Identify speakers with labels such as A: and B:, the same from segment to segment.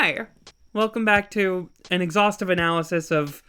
A: Hi! Welcome back to an exhaustive analysis of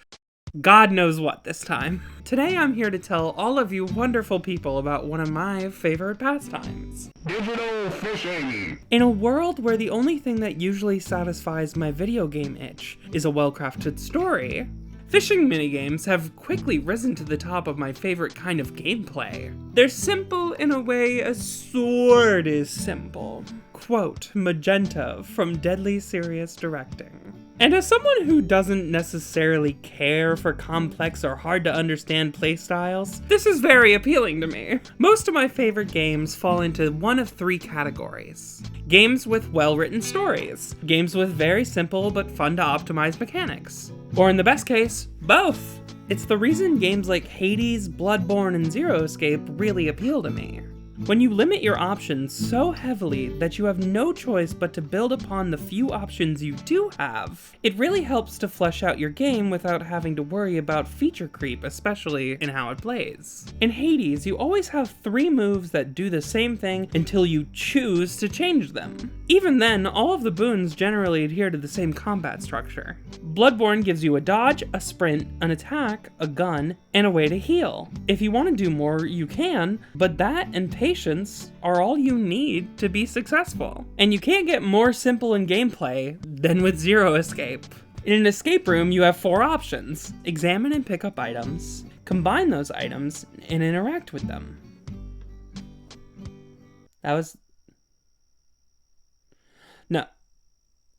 A: God knows what this time. Today I'm here to tell all of you wonderful people about one of my favorite pastimes.
B: Digital fishing!
A: In a world where the only thing that usually satisfies my video game itch is a well-crafted story, fishing minigames have quickly risen to the top of my favorite kind of gameplay. They're simple in a way a sword is simple. Quote, Magenta from Deadly Serious Directing. And as someone who doesn't necessarily care for complex or hard to understand playstyles, this is very appealing to me. Most of my favorite games fall into one of three categories. Games with well-written stories, games with very simple but fun to optimize mechanics, or in the best case, both. It's the reason games like Hades, Bloodborne, and Zero Escape really appeal to me. When you limit your options so heavily that you have no choice but to build upon the few options you do have, it really helps to flesh out your game without having to worry about feature creep, especially in how it plays. In Hades, you always have 3 moves that do the same thing until you choose to change them. Even then, all of the boons generally adhere to the same combat structure. Bloodborne gives you a dodge, a sprint, an attack, a gun, and a way to heal. If you want to do more, you can, but that and patience are all you need to be successful. And you can't get more simple in gameplay than with Zero Escape. In an escape room, you have 4 options. Examine and pick up items, combine those items, and interact with them.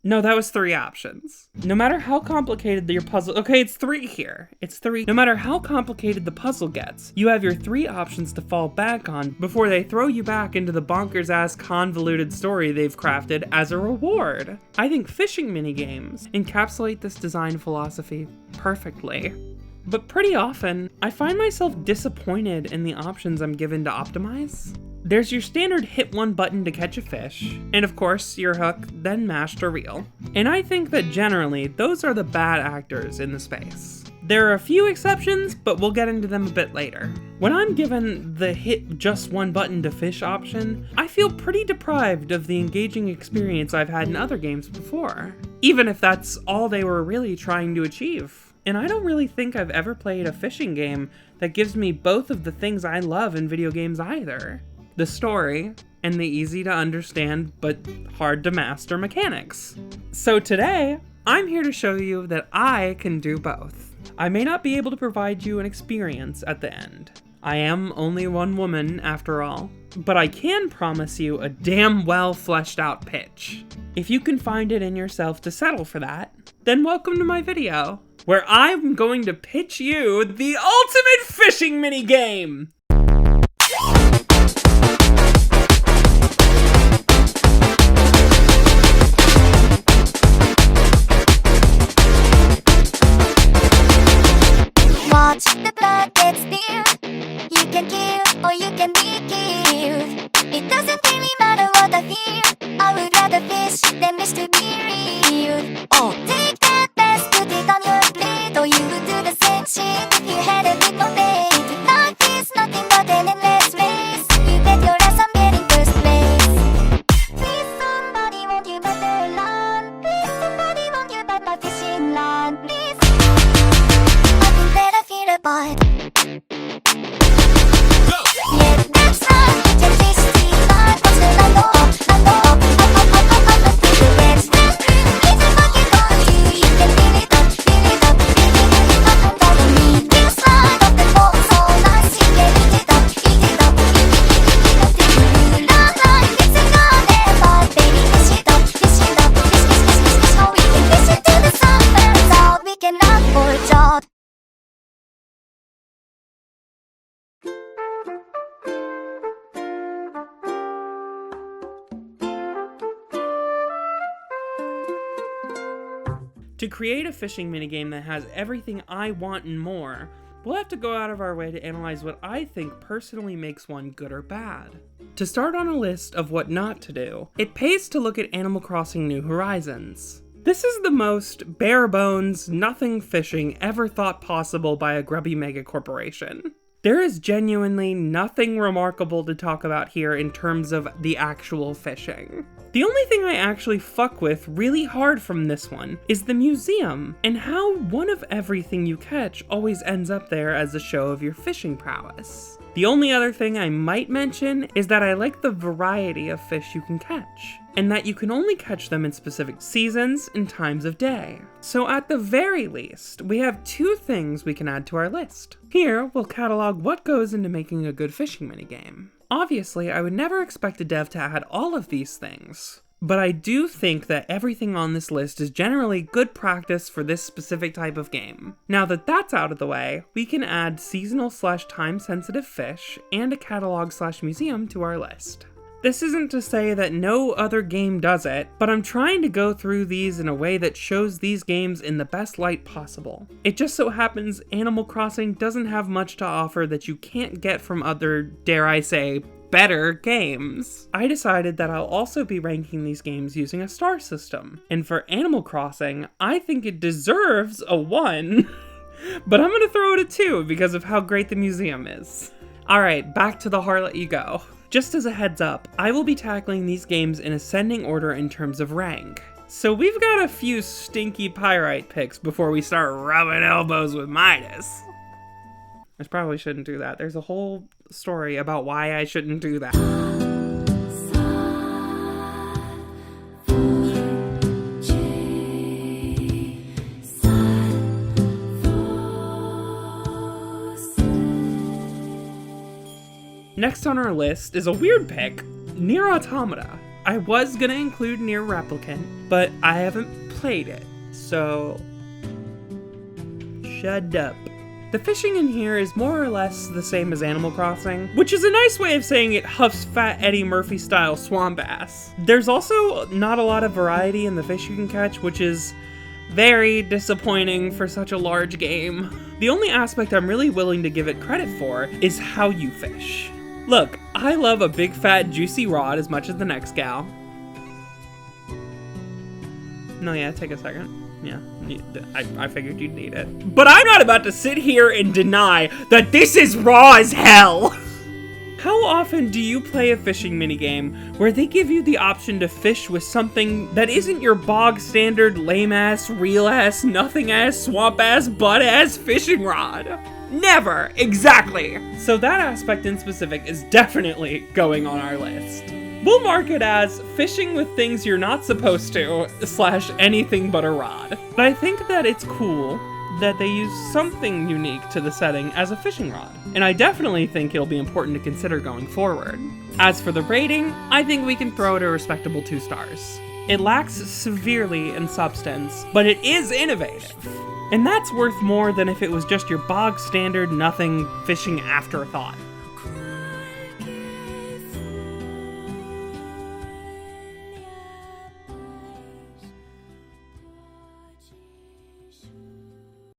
A: No, that was 3 options. No matter how complicated your puzzle... Okay, it's 3 here. It's 3. No matter how complicated the puzzle gets, you have your 3 options to fall back on before they throw you back into the bonkers-ass convoluted story they've crafted as a reward. I think fishing minigames encapsulate this design philosophy perfectly. But pretty often, I find myself disappointed in the options I'm given to optimize. There's your standard hit one button to catch a fish, and of course, your hook, then mash to reel. And I think that generally, those are the bad actors in the space. There are a few exceptions, but we'll get into them a bit later. When I'm given the hit just one button to fish option, I feel pretty deprived of the engaging experience I've had in other games before, even if that's all they were really trying to achieve. And I don't really think I've ever played a fishing game that gives me both of the things I love in video games either. The story, and the easy to understand but hard to master mechanics. So today, I'm here to show you that I can do both. I may not be able to provide you an experience at the end. I am only one woman, after all. But I can promise you a damn well fleshed out pitch. If you can find it in yourself to settle for that, then welcome to my video, where I'm going to pitch you the ultimate fishing minigame!
C: Watch the blood get spilled. You can kill or you can be killed. It doesn't really matter what I feel. I would rather fish than wish to be real. Oh, take that best, put it on your plate, or you would do the same shit if you had a bit more bait. Life is nothing but an endless race. You bet your ass I'm getting first place. Please somebody, won't you better land? Please somebody, won't you bet my fishing line? Please. But yeah, that's right. It's a tasty life. What's the land go up, up to the rest. It's a bucket on you. You can fill it up, and follow me. You slide off the boat so nice. You can eat it up till you love life. It's a goddamn vibe, baby. Fish it up, so we can fish it till the sun burns out. We can laugh for a job.
A: To create a fishing minigame that has everything I want and more, we'll have to go out of our way to analyze what I think personally makes one good or bad. To start on a list of what not to do, it pays to look at Animal Crossing New Horizons. This is the most bare bones, nothing fishing ever thought possible by a grubby mega corporation. There is genuinely nothing remarkable to talk about here in terms of the actual fishing. The only thing I actually fuck with really hard from this one is the museum, and how one of everything you catch always ends up there as a show of your fishing prowess. The only other thing I might mention is that I like the variety of fish you can catch, and that you can only catch them in specific seasons and times of day. So at the very least, we have 2 things we can add to our list. Here, we'll catalog what goes into making a good fishing minigame. Obviously, I would never expect a dev to add all of these things, but I do think that everything on this list is generally good practice for this specific type of game. Now that that's out of the way, we can add seasonal/time-sensitive fish and a catalog/museum to our list. This isn't to say that no other game does it, but I'm trying to go through these in a way that shows these games in the best light possible. It just so happens Animal Crossing doesn't have much to offer that you can't get from other, dare I say, better games. I decided that I'll also be ranking these games using a star system, and for Animal Crossing, I think it deserves a 1, but I'm gonna throw it a 2 because of how great the museum is. Alright, back to the Harlot You Go. Just as a heads up, I will be tackling these games in ascending order in terms of rank. So we've got a few stinky pyrite picks before we start rubbing elbows with Midas. I probably shouldn't do that. There's a whole story about why I shouldn't do that. Next on our list is a weird pick, Nier Automata. I was gonna include Nier Replicant, but I haven't played it, so shut up. The fishing in here is more or less the same as Animal Crossing, which is a nice way of saying it huffs Fat Eddie Murphy style swamp ass. There's also not a lot of variety in the fish you can catch, which is very disappointing for such a large game. The only aspect I'm really willing to give it credit for is how you fish. Look, I love a big fat juicy rod as much as the next gal. No, yeah, take a second. Yeah, I figured you'd need it. But I'm not about to sit here and deny that this is raw as hell! How often do you play a fishing minigame where they give you the option to fish with something that isn't your bog standard lame-ass, real-ass, nothing-ass, swamp-ass, butt-ass fishing rod? Never! Exactly! So that aspect in specific is definitely going on our list. We'll mark it as fishing with things you're not supposed to, / anything but a rod. But I think that it's cool that they use something unique to the setting as a fishing rod, and I definitely think it'll be important to consider going forward. As for the rating, I think we can throw it a respectable 2 stars. It lacks severely in substance, but it is innovative. And that's worth more than if it was just your bog standard nothing fishing afterthought.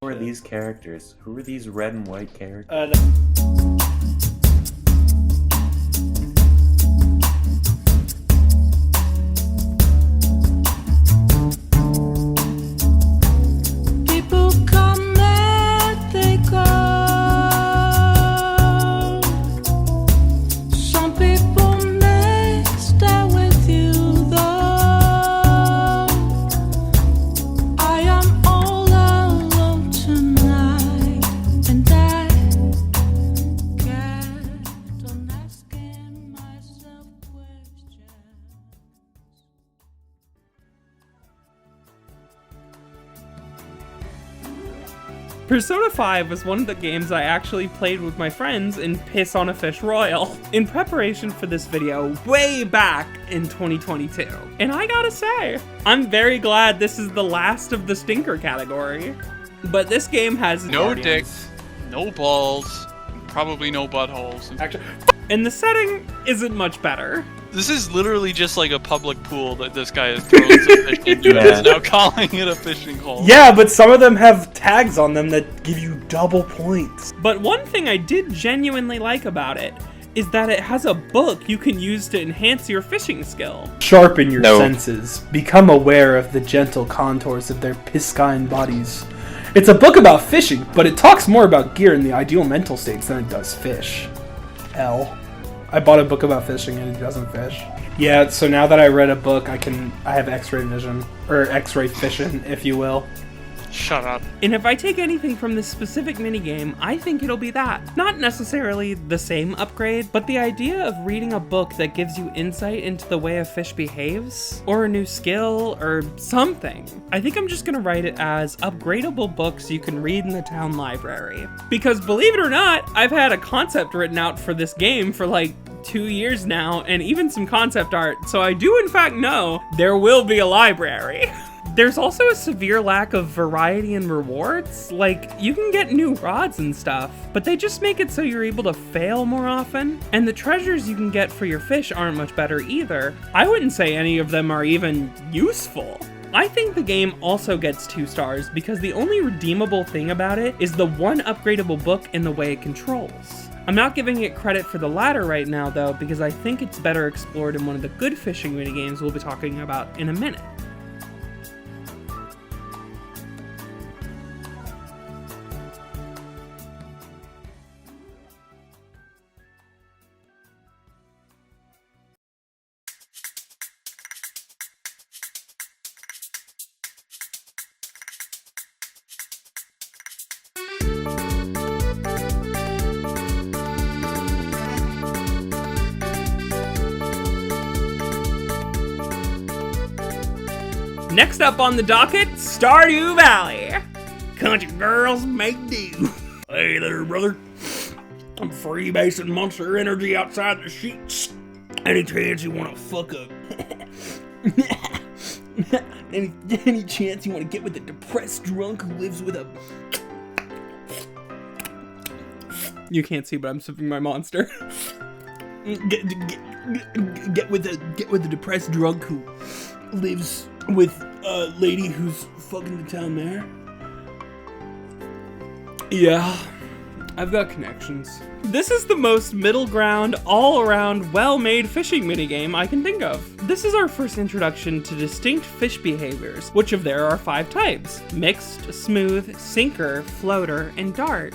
D: Who are these characters? Who are these red and white characters?
E: People come and they go. Some people may stay with you though. I am all alone tonight, and I kept on asking myself questions.
A: Persona 5 was one of the games I actually played with my friends in Piss on a Fish Royal in preparation for this video way back in 2022. And I gotta say, I'm very glad this is the last of the stinker category. But this game has
F: No
A: guardians.
F: dicks, no balls, probably no buttholes.
A: Actually, and the setting isn't much better.
F: This is literally just like a public pool that this guy has thrown some fish into and is now calling it a fishing hole.
G: Yeah, but some of them have tags on them that give you double points.
A: But one thing I did genuinely like about it is that it has a book you can use to enhance your fishing skill.
G: Sharpen your senses. Become aware of the gentle contours of their piscine bodies It's a book about fishing, but it talks more about gear and the ideal mental states than it does fish. L. I bought a book about fishing and it doesn't fish. Yeah, so now that I read a book, I have x-ray vision. Or x-ray vision, if you will.
F: Shut up.
A: And if I take anything from this specific minigame, I think it'll be that. Not necessarily the same upgrade, but the idea of reading a book that gives you insight into the way a fish behaves, or a new skill, or something. I think I'm just gonna write it as upgradable books you can read in the town library. Because believe it or not, I've had a concept written out for this game for like 2 years now, and even some concept art, so I do in fact know there will be a library. There's also a severe lack of variety and rewards. Like, you can get new rods and stuff, but they just make it so you're able to fail more often. And the treasures you can get for your fish aren't much better either. I wouldn't say any of them are even useful. I think the game also gets 2 stars because the only redeemable thing about it is the one upgradable book and the way it controls. I'm not giving it credit for the latter right now though, because I think it's better explored in one of the good fishing minigames we'll be talking about in a minute. Next up on the docket, Stardew Valley. Country girls make do. Hey there, brother. I'm freebasing Monster Energy outside the sheets. Any chance you want to fuck up? any chance you want to get with a depressed drunk who lives with a... You can't see, but I'm sipping my Monster. Get with a depressed drunk who lives with a lady who's fucking the town mayor. Yeah, I've got connections. This is the most middle ground, all-around, well-made fishing minigame I can think of. This is our first introduction to distinct fish behaviors, which of there are 5 types: mixed, smooth, sinker, floater, and dart.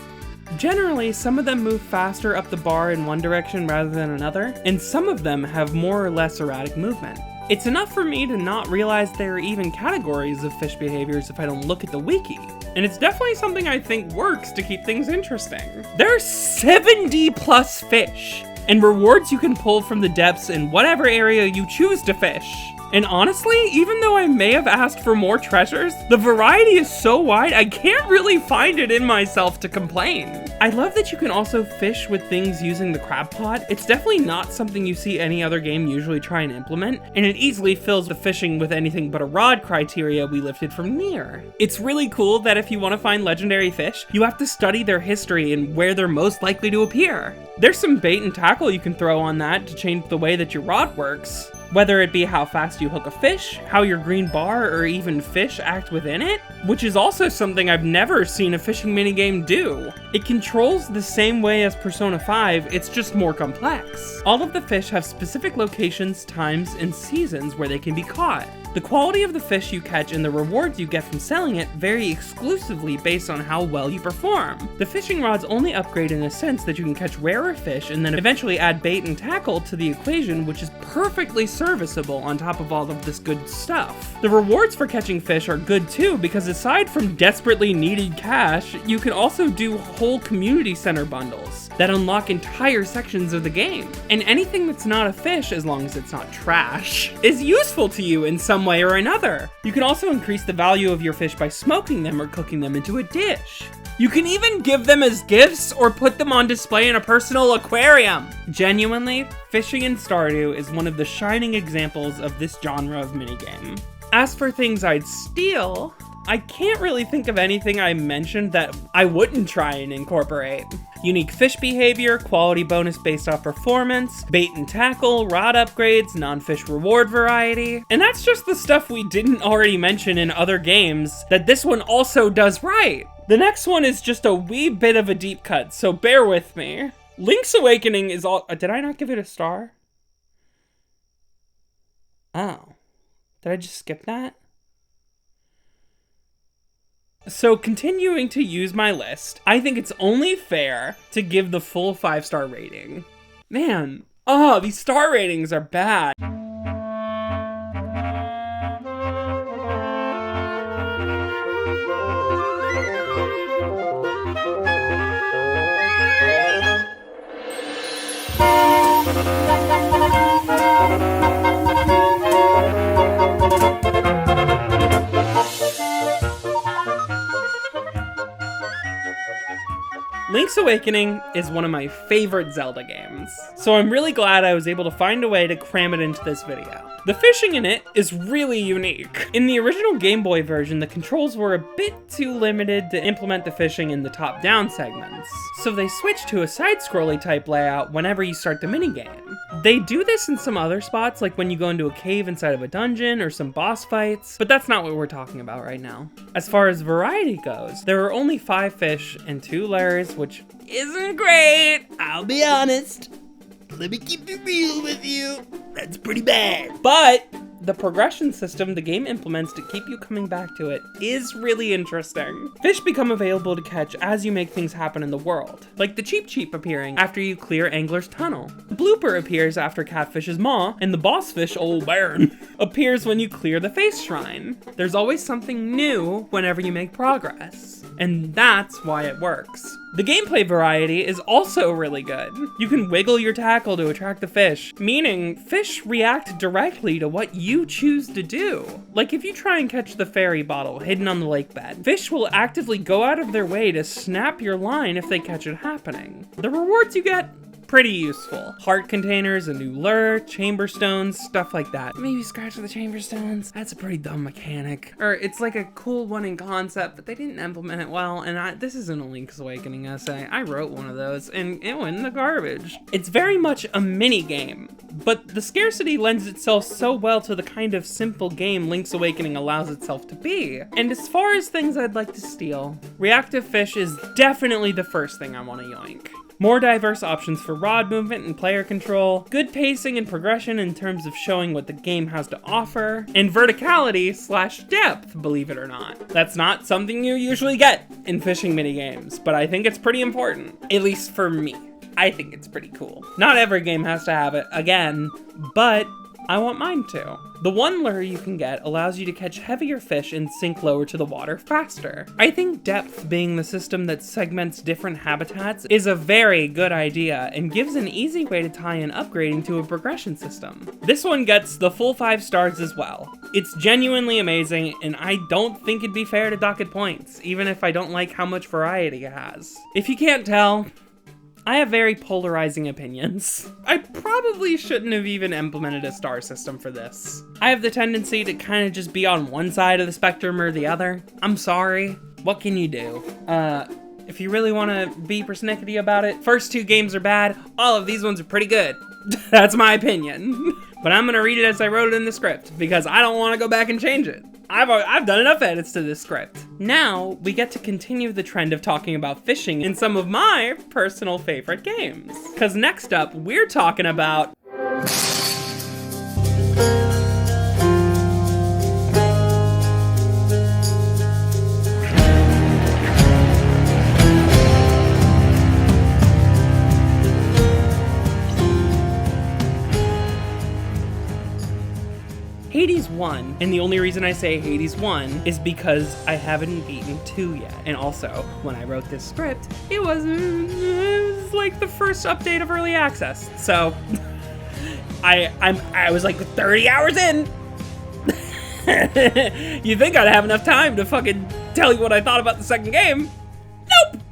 A: Generally, some of them move faster up the bar in one direction rather than another, and some of them have more or less erratic movement. It's enough for me to not realize there are even categories of fish behaviors if I don't look at the wiki. And it's definitely something I think works to keep things interesting. There are 70 plus fish, and rewards you can pull from the depths in whatever area you choose to fish. And honestly, even though I may have asked for more treasures, the variety is so wide I can't really find it in myself to complain. I love that you can also fish with things using the crab pot. It's definitely not something you see any other game usually try and implement, and it easily fills the fishing with anything but a rod criteria we lifted from Nier. It's really cool that if you want to find legendary fish, you have to study their history and where they're most likely to appear. There's some bait and tackle you can throw on that to change the way that your rod works. Whether it be how fast you hook a fish, how your green bar or even fish act within it, which is also something I've never seen a fishing minigame do. It controls the same way as Persona 5, it's just more complex. All of the fish have specific locations, times, and seasons where they can be caught. The quality of the fish you catch and the rewards you get from selling it vary exclusively based on how well you perform. The fishing rods only upgrade in a sense that you can catch rarer fish and then eventually add bait and tackle to the equation, which is perfectly serviceable on top of all of this good stuff. The rewards for catching fish are good too, because aside from desperately needed cash, you can also do whole community center bundles that unlock entire sections of the game. And anything that's not a fish, as long as it's not trash, is useful to you in some way or another. You can also increase the value of your fish by smoking them or cooking them into a dish. You can even give them as gifts or put them on display in a personal aquarium. Genuinely, fishing in Stardew is one of the shining examples of this genre of minigame. As for things I'd steal, I can't really think of anything I mentioned that I wouldn't try and incorporate. Unique fish behavior, quality bonus based off performance, bait and tackle, rod upgrades, non-fish reward variety. And that's just the stuff we didn't already mention in other games that this one also does right. The next one is just a wee bit of a deep cut, so bear with me. Link's Awakening is all... Did I not give it a star? Oh. Did I just skip that? So continuing to use my list, I think it's only fair to give the full 5-star rating. Man, these star ratings are bad. Link's Awakening is one of my favorite Zelda games, so I'm really glad I was able to find a way to cram it into this video. The fishing in it is really unique. In the original Game Boy version, the controls were a bit too limited to implement the fishing in the top-down segments, so they switched to a side-scrolly type layout whenever you start the minigame. They do this in some other spots, like when you go into a cave inside of a dungeon or some boss fights, but that's not what we're talking about right now. As far as variety goes, there are only 5 fish and 2 lures, which isn't great, I'll be honest. Let me keep it real with you. That's pretty bad. But the progression system the game implements to keep you coming back to it is really interesting. Fish become available to catch as you make things happen in the world, like the Cheep Cheep appearing after you clear Angler's Tunnel. The Blooper appears after Catfish's Maw, and the boss fish, Old Baron, appears when you clear the Face Shrine. There's always something new whenever you make progress, and that's why it works. The gameplay variety is also really good. You can wiggle your tackle to attract the fish, meaning fish react directly to what you choose to do. Like if you try and catch the fairy bottle hidden on the lake bed, fish will actively go out of their way to snap your line if they catch it happening. The rewards you get, pretty useful. Heart containers, a new lure, chamber stones, stuff like that. Maybe scratch the chamber stones. That's a pretty dumb mechanic. Or it's like a cool one in concept, but they didn't implement it well, and this isn't a Link's Awakening essay. I wrote one of those, and it went in the garbage. It's very much a mini game, but the scarcity lends itself so well to the kind of simple game Link's Awakening allows itself to be. And as far as things I'd like to steal, reactive fish is definitely the first thing I want to yoink. More diverse options for rod movement and player control, good pacing and progression in terms of showing what the game has to offer, and verticality/depth, believe it or not. That's not something you usually get in fishing minigames, but I think it's pretty important, at least for me. I think it's pretty cool. Not every game has to have it, again, but I want mine to. The one lure you can get allows you to catch heavier fish and sink lower to the water faster. I think depth being the system that segments different habitats is a very good idea and gives an easy way to tie in upgrading to a progression system. This one gets the full 5 stars as well. It's genuinely amazing, and I don't think it'd be fair to dock it points, even if I don't like how much variety it has. If you can't tell, I have very polarizing opinions. I probably shouldn't have even implemented a star system for this. I have the tendency to kind of just be on one side of the spectrum or the other. I'm sorry. What can you do? If you really want to be persnickety about it, first 2 games are bad. All of these ones are pretty good. That's my opinion. But I'm gonna read it as I wrote it in the script because I don't want to go back and change it. I've done enough edits to this script. Now, we get to continue the trend of talking about fishing in some of my personal favorite games. Because next up, we're talking about Hades 1, and the only reason I say Hades 1 is because I haven't beaten 2 yet. And also, when I wrote this script, it was like the first update of early access. So, I was like 30 hours in. You think I'd have enough time to fucking tell you what I thought about the second game? Nope!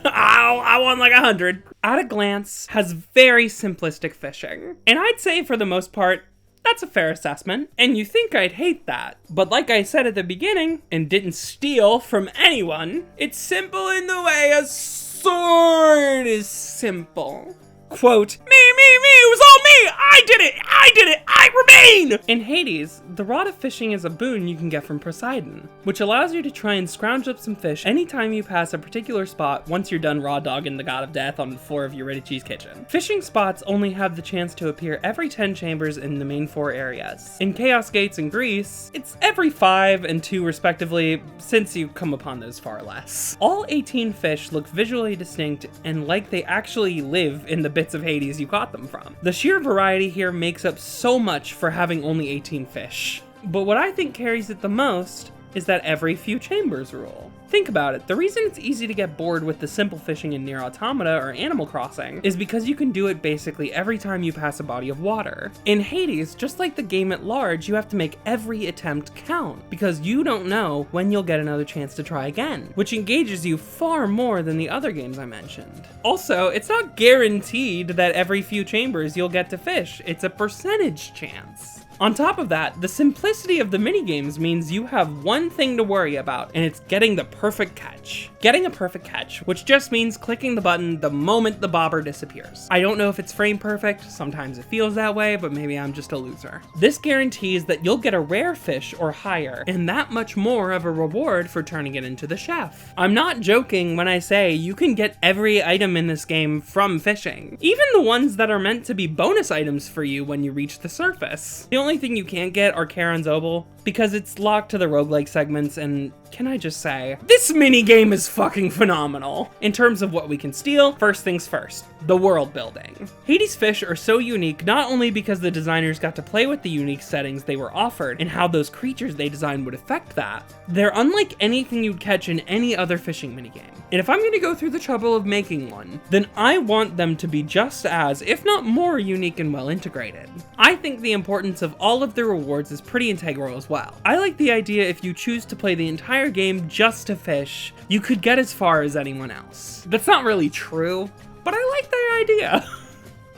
A: I won like 100. At a Glance has very simplistic fishing. And I'd say for the most part, that's a fair assessment, and you think I'd hate that. But like I said at the beginning, and didn't steal from anyone, it's simple in the way a sword is simple. Quote, me, it was all me! I did it, I remain! In Hades, the rod of fishing is a boon you can get from Poseidon, which allows you to try and scrounge up some fish anytime you pass a particular spot once you're done raw dogging the god of death on the floor of Eurydice's kitchen. Fishing spots only have the chance to appear every 10 chambers in the main 4 areas. In Chaos Gates in Greece, it's every 5 and 2 respectively, since you come upon those far less. All 18 fish look visually distinct and like they actually live in the bits of Hades you caught them from. The sheer variety here makes up so much for having only 18 fish. But what I think carries it the most is that every few chambers rule. Think about it, the reason it's easy to get bored with the simple fishing in Nier Automata or Animal Crossing is because you can do it basically every time you pass a body of water. In Hades, just like the game at large, you have to make every attempt count, because you don't know when you'll get another chance to try again, which engages you far more than the other games I mentioned. Also, it's not guaranteed that every few chambers you'll get to fish, it's a percentage chance. On top of that, the simplicity of the minigames means you have one thing to worry about, and it's getting the perfect catch. Getting a perfect catch, which just means clicking the button the moment the bobber disappears. I don't know if it's frame perfect, sometimes it feels that way, but maybe I'm just a loser. This guarantees that you'll get a rare fish or higher, and that much more of a reward for turning it into the chef. I'm not joking when I say you can get every item in this game from fishing, even the ones that are meant to be bonus items for you when you reach the surface. The only thing you can't get are Charon's Obel, because it's locked to the roguelike segments, and can I just say, this minigame is fucking phenomenal. In terms of what we can steal, first things first, the world building. Hades fish are so unique not only because the designers got to play with the unique settings they were offered and how those creatures they designed would affect that, they're unlike anything you'd catch in any other fishing minigame. And if I'm gonna go through the trouble of making one, then I want them to be just as, if not more, unique and well integrated. I think the importance of all of the rewards is pretty integral as well. I like the idea if you choose to play the entire game just to fish, you could get as far as anyone else. That's not really true, but I like that idea.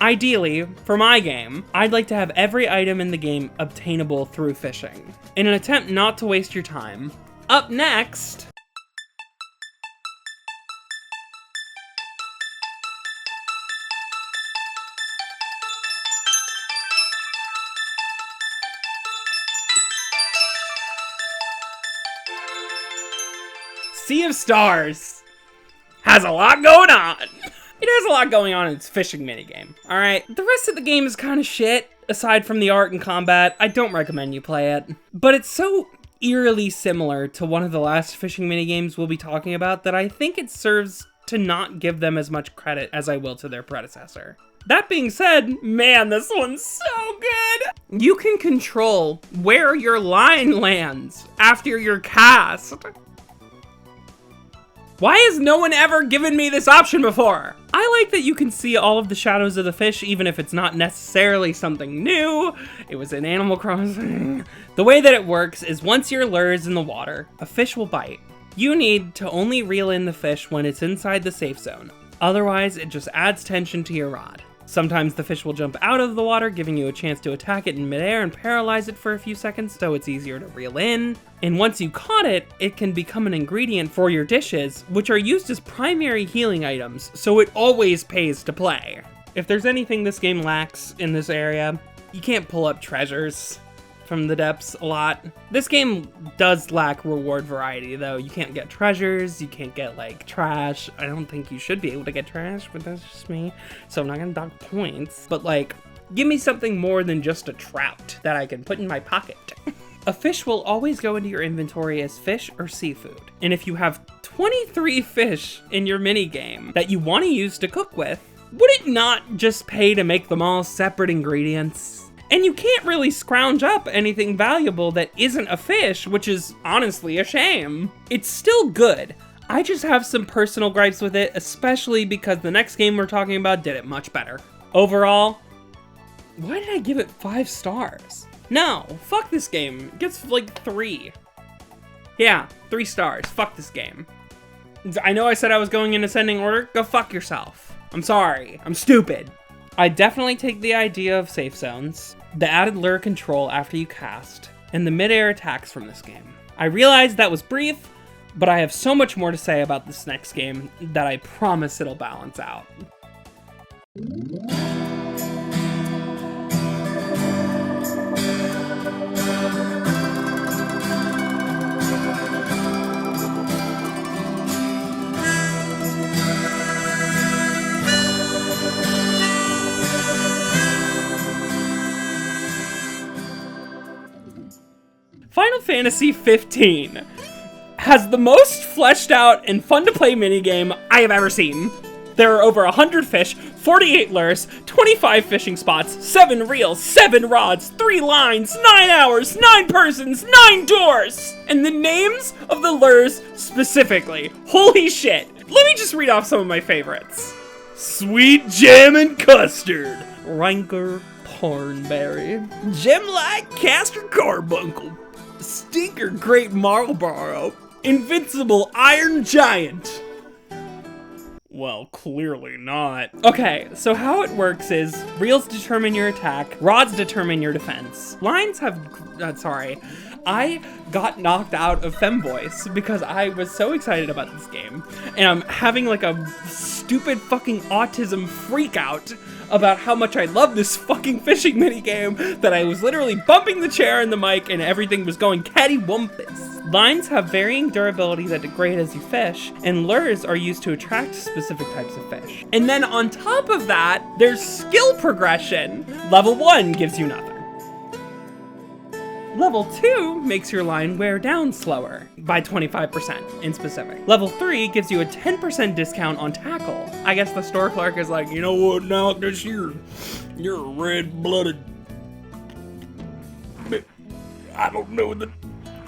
A: Ideally, for my game, I'd like to have every item in the game obtainable through fishing. In an attempt not to waste your time, up next... Sea of Stars has a lot going on. It has a lot going on in its fishing minigame, alright? The rest of the game is kind of shit, aside from the art and combat. I don't recommend you play it. But it's so eerily similar to one of the last fishing minigames we'll be talking about that I think it serves to not give them as much credit as I will to their predecessor. That being said, man, this one's so good! You can control where your line lands after your cast. Why has no one ever given me this option before? I like that you can see all of the shadows of the fish even if it's not necessarily something new. It was in Animal Crossing. The way that it works is once your lure is in the water, a fish will bite. You need to only reel in the fish when it's inside the safe zone. Otherwise, it just adds tension to your rod. Sometimes the fish will jump out of the water, giving you a chance to attack it in midair and paralyze it for a few seconds, so it's easier to reel in. And once you caught it, it can become an ingredient for your dishes, which are used as primary healing items, so it always pays to play. If there's anything this game lacks in this area, you can't pull up treasures from the depths a lot. This game does lack reward variety, though. You can't get treasures, you can't get, like, trash. I don't think you should be able to get trash, but that's just me, so I'm not gonna dock points. But, like, give me something more than just a trout that I can put in my pocket. A fish will always go into your inventory as fish or seafood. And if you have 23 fish in your minigame that you want to use to cook with, would it not just pay to make them all separate ingredients? And you can't really scrounge up anything valuable that isn't a fish, which is honestly a shame. It's still good. I just have some personal gripes with it, especially because the next game we're talking about did it much better. Overall, why did I give it 5 stars? No, fuck this game. It gets like 3. Yeah, 3 stars. Fuck this game. I know I said I was going in ascending order. Go fuck yourself. I'm sorry. I'm stupid. I definitely take the idea of safe zones, the added lure control after you cast, and the mid-air attacks from this game. I realize that was brief, but I have so much more to say about this next game that I promise it'll balance out. Fantasy 15 has the most fleshed out and fun to play minigame I have ever seen. There are over 100 fish, 48 lures, 25 fishing spots, 7 reels, 7 rods, 3 lines, 9 hours, 9 persons, 9 doors! And the names of the lures specifically. Holy shit. Let me just read off some of my favorites. Sweet Jam and Custard. Ranker Pornberry. Gem-like Castor Carbuncle. Stinker Great Marlboro. Invincible Iron Giant. Well, clearly not. Okay, so how it works is reels determine your attack, rods determine your defense. Lines have, I got knocked out of Femvoice because I was so excited about this game. And I'm having like a stupid fucking autism freak out about how much I love this fucking fishing minigame that I was literally bumping the chair and the mic and everything was going cattywampus. Lines have varying durability that degrade as you fish, and lures are used to attract specific types of fish. And then on top of that, there's skill progression. Level 1 gives you nothing. Level 2 makes your line wear down slower by 25% in specific. Level 3 gives you a 10% discount on tackle. I guess the store clerk is like, you know what, now this year, you're a red-blooded... I don't know the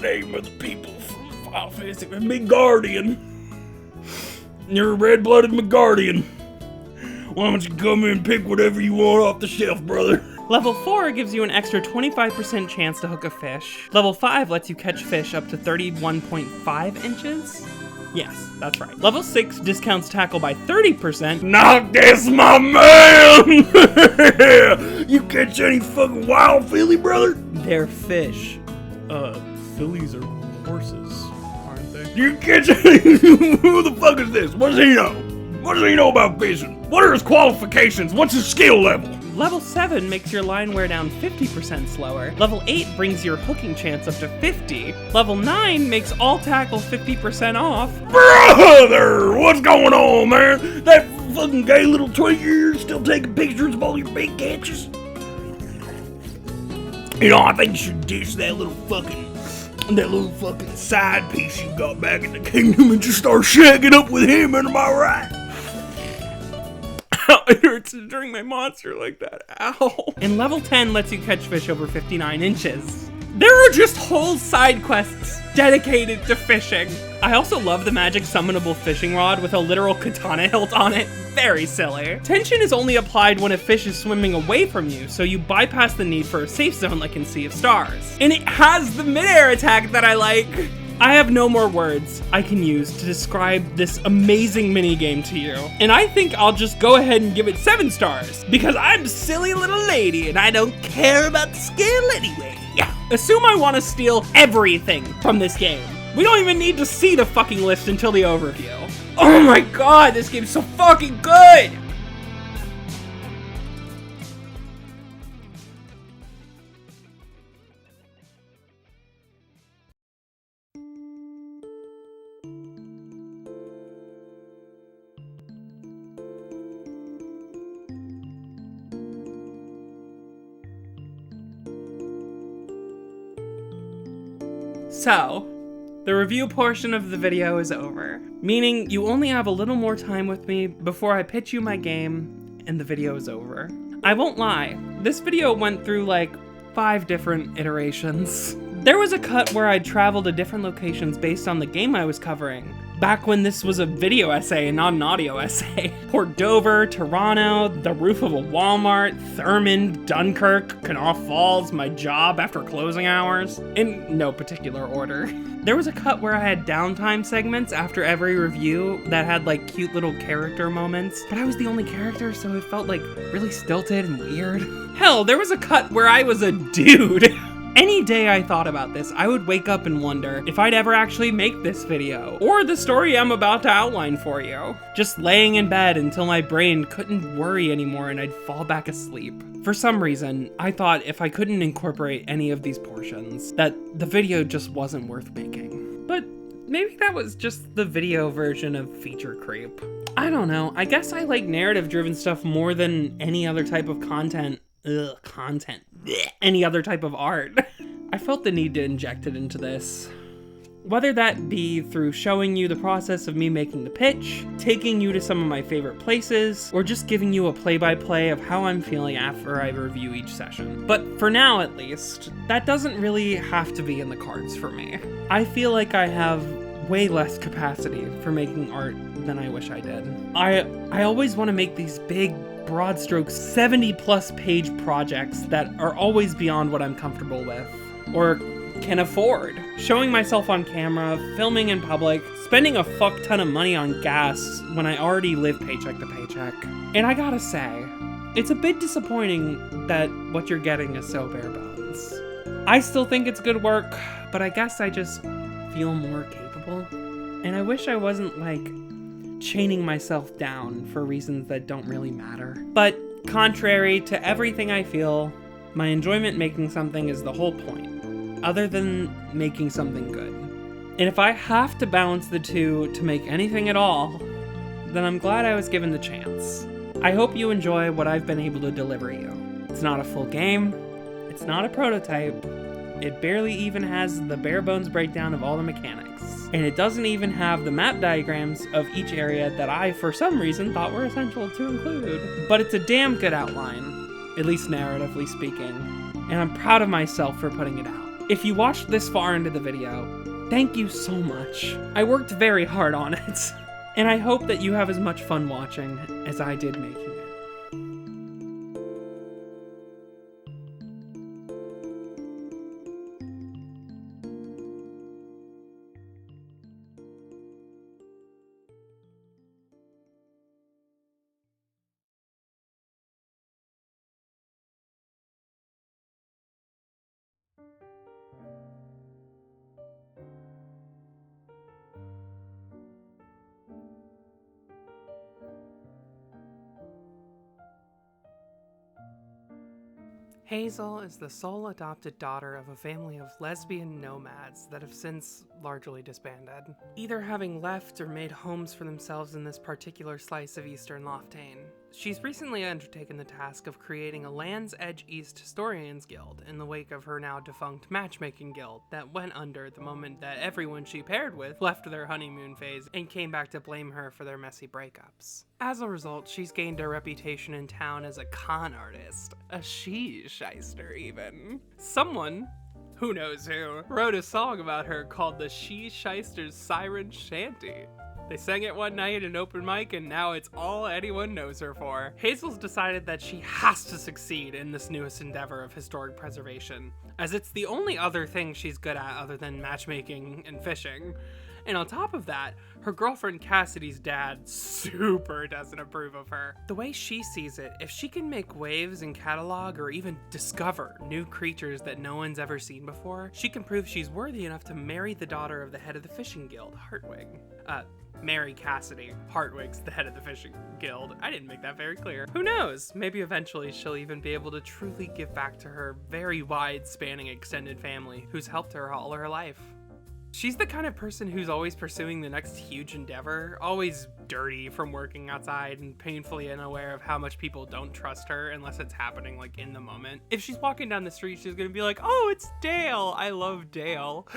A: name of the people from Final Fantasy, Midgardian. You're a red-blooded Midgardian. Why don't you come in and pick whatever you want off the shelf, brother? Level 4 gives you an extra 25% chance to hook a fish. Level 5 lets you catch fish up to 31.5 inches. Yes, that's right. Level 6 discounts tackle by 30%. Knock this, my man! You catch any fucking wild filly, brother? They're fish. Fillies are horses, aren't they? You catch any... Who the fuck is this? What does he know? What does he know about fishing? What are his qualifications? What's his skill level? Level 7 makes your line wear down 50% slower. Level 8 brings your hooking chance up to 50. Level 9 makes all tackle 50% off. Brother, what's going on, man? That fucking gay little twink here still taking pictures of all your big catches? You know, I think you should ditch that little fucking side piece you got back in the kingdom and just start shagging up with him, am I right? It hurts to drink my monster like that. Ow. And level 10 lets you catch fish over 59 inches. There are just whole side quests dedicated to fishing. I also love the magic summonable fishing rod with a literal katana hilt on it. Very silly. Tension is only applied when a fish is swimming away from you, so you bypass the need for a safe zone like in Sea of Stars. And it has the midair attack that I like. I have no more words I can use to describe this amazing minigame to you. And I think I'll just go ahead and give it 7 stars, because I'm a silly little lady and I don't care about the skill anyway. Assume I want to steal everything from this game. We don't even need to see the fucking list until the overview. Oh my god, this game's so fucking good! So, the review portion of the video is over, meaning you only have a little more time with me before I pitch you my game and the video is over. I won't lie, this video went through like 5 different iterations. There was a cut where I traveled to different locations based on the game I was covering, back when this was a video essay and not an audio essay. Port Dover, Toronto, the roof of a Walmart, Thurmond, Dunkirk, Canal Falls, my job after closing hours, in no particular order. There was a cut where I had downtime segments after every review that had like cute little character moments, but I was the only character, so it felt like really stilted and weird. Hell, there was a cut where I was a dude. Any day I thought about this, I would wake up and wonder if I'd ever actually make this video, or the story I'm about to outline for you. Just laying in bed until my brain couldn't worry anymore and I'd fall back asleep. For some reason, I thought if I couldn't incorporate any of these portions, that the video just wasn't worth making. But maybe that was just the video version of feature creep. I don't know, I guess I like narrative-driven stuff more than any other type of content. Any other type of art. I felt the need to inject it into this. Whether that be through showing you the process of me making the pitch, taking you to some of my favorite places, or just giving you a play-by-play of how I'm feeling after I review each session. But for now, at least, that doesn't really have to be in the cards for me. I feel like I have way less capacity for making art than I wish I did. I always want to make these big, broad strokes, 70-plus page projects that are always beyond what I'm comfortable with, or can afford. Showing myself on camera, filming in public, spending a fuck ton of money on gas when I already live paycheck to paycheck. And I gotta say, it's a bit disappointing that what you're getting is so bare bones. I still think it's good work, but I guess I just feel more capable. And I wish I wasn't, like, chaining myself down for reasons that don't really matter. But contrary to everything I feel, my enjoyment making something is the whole point. Other than making something good. And if I have to balance the two to make anything at all, then I'm glad I was given the chance. I hope you enjoy what I've been able to deliver you. It's not a full game, it's not a prototype, it barely even has the bare bones breakdown of all the mechanics, and it doesn't even have the map diagrams of each area that I, for some reason, thought were essential to include. But it's a damn good outline, at least narratively speaking, and I'm proud of myself for putting it out. If you watched this far into the video, thank you so much. I worked very hard on it, and I hope that you have as much fun watching as I did making it. Hazel is the sole adopted daughter of a family of lesbian nomads that have since largely disbanded, either having left or made homes for themselves in this particular slice of eastern Loftaine. She's recently undertaken the task of creating a Land's Edge East Historians Guild in the wake of her now defunct matchmaking guild that went under the moment that everyone she paired with left their honeymoon phase and came back to blame her for their messy breakups. As a result, she's gained a reputation in town as a con artist, a she-shyster even. Someone, who knows who, wrote a song about her called the She-Shyster's Siren Shanty. They sang it one night in open mic, and now it's all anyone knows her for. Hazel's decided that she has to succeed in this newest endeavor of historic preservation, as it's the only other thing she's good at other than matchmaking and fishing. And on top of that, her girlfriend Cassidy's dad super doesn't approve of her. The way she sees it, if she can make waves and catalog or even discover new creatures that no one's ever seen before, she can prove she's worthy enough to marry the daughter of the head of the fishing guild, Hartwig. Mary Cassidy. Hartwig's the head of the fishing guild. I didn't make that very clear. Who knows? Maybe eventually she'll even be able to truly give back to her very wide-spanning extended family who's helped her all her life. She's the kind of person who's always pursuing the next huge endeavor, always dirty from working outside and painfully unaware of how much people don't trust her unless it's happening like in the moment. If she's walking down the street, she's gonna be like, oh, it's Dale. I love Dale.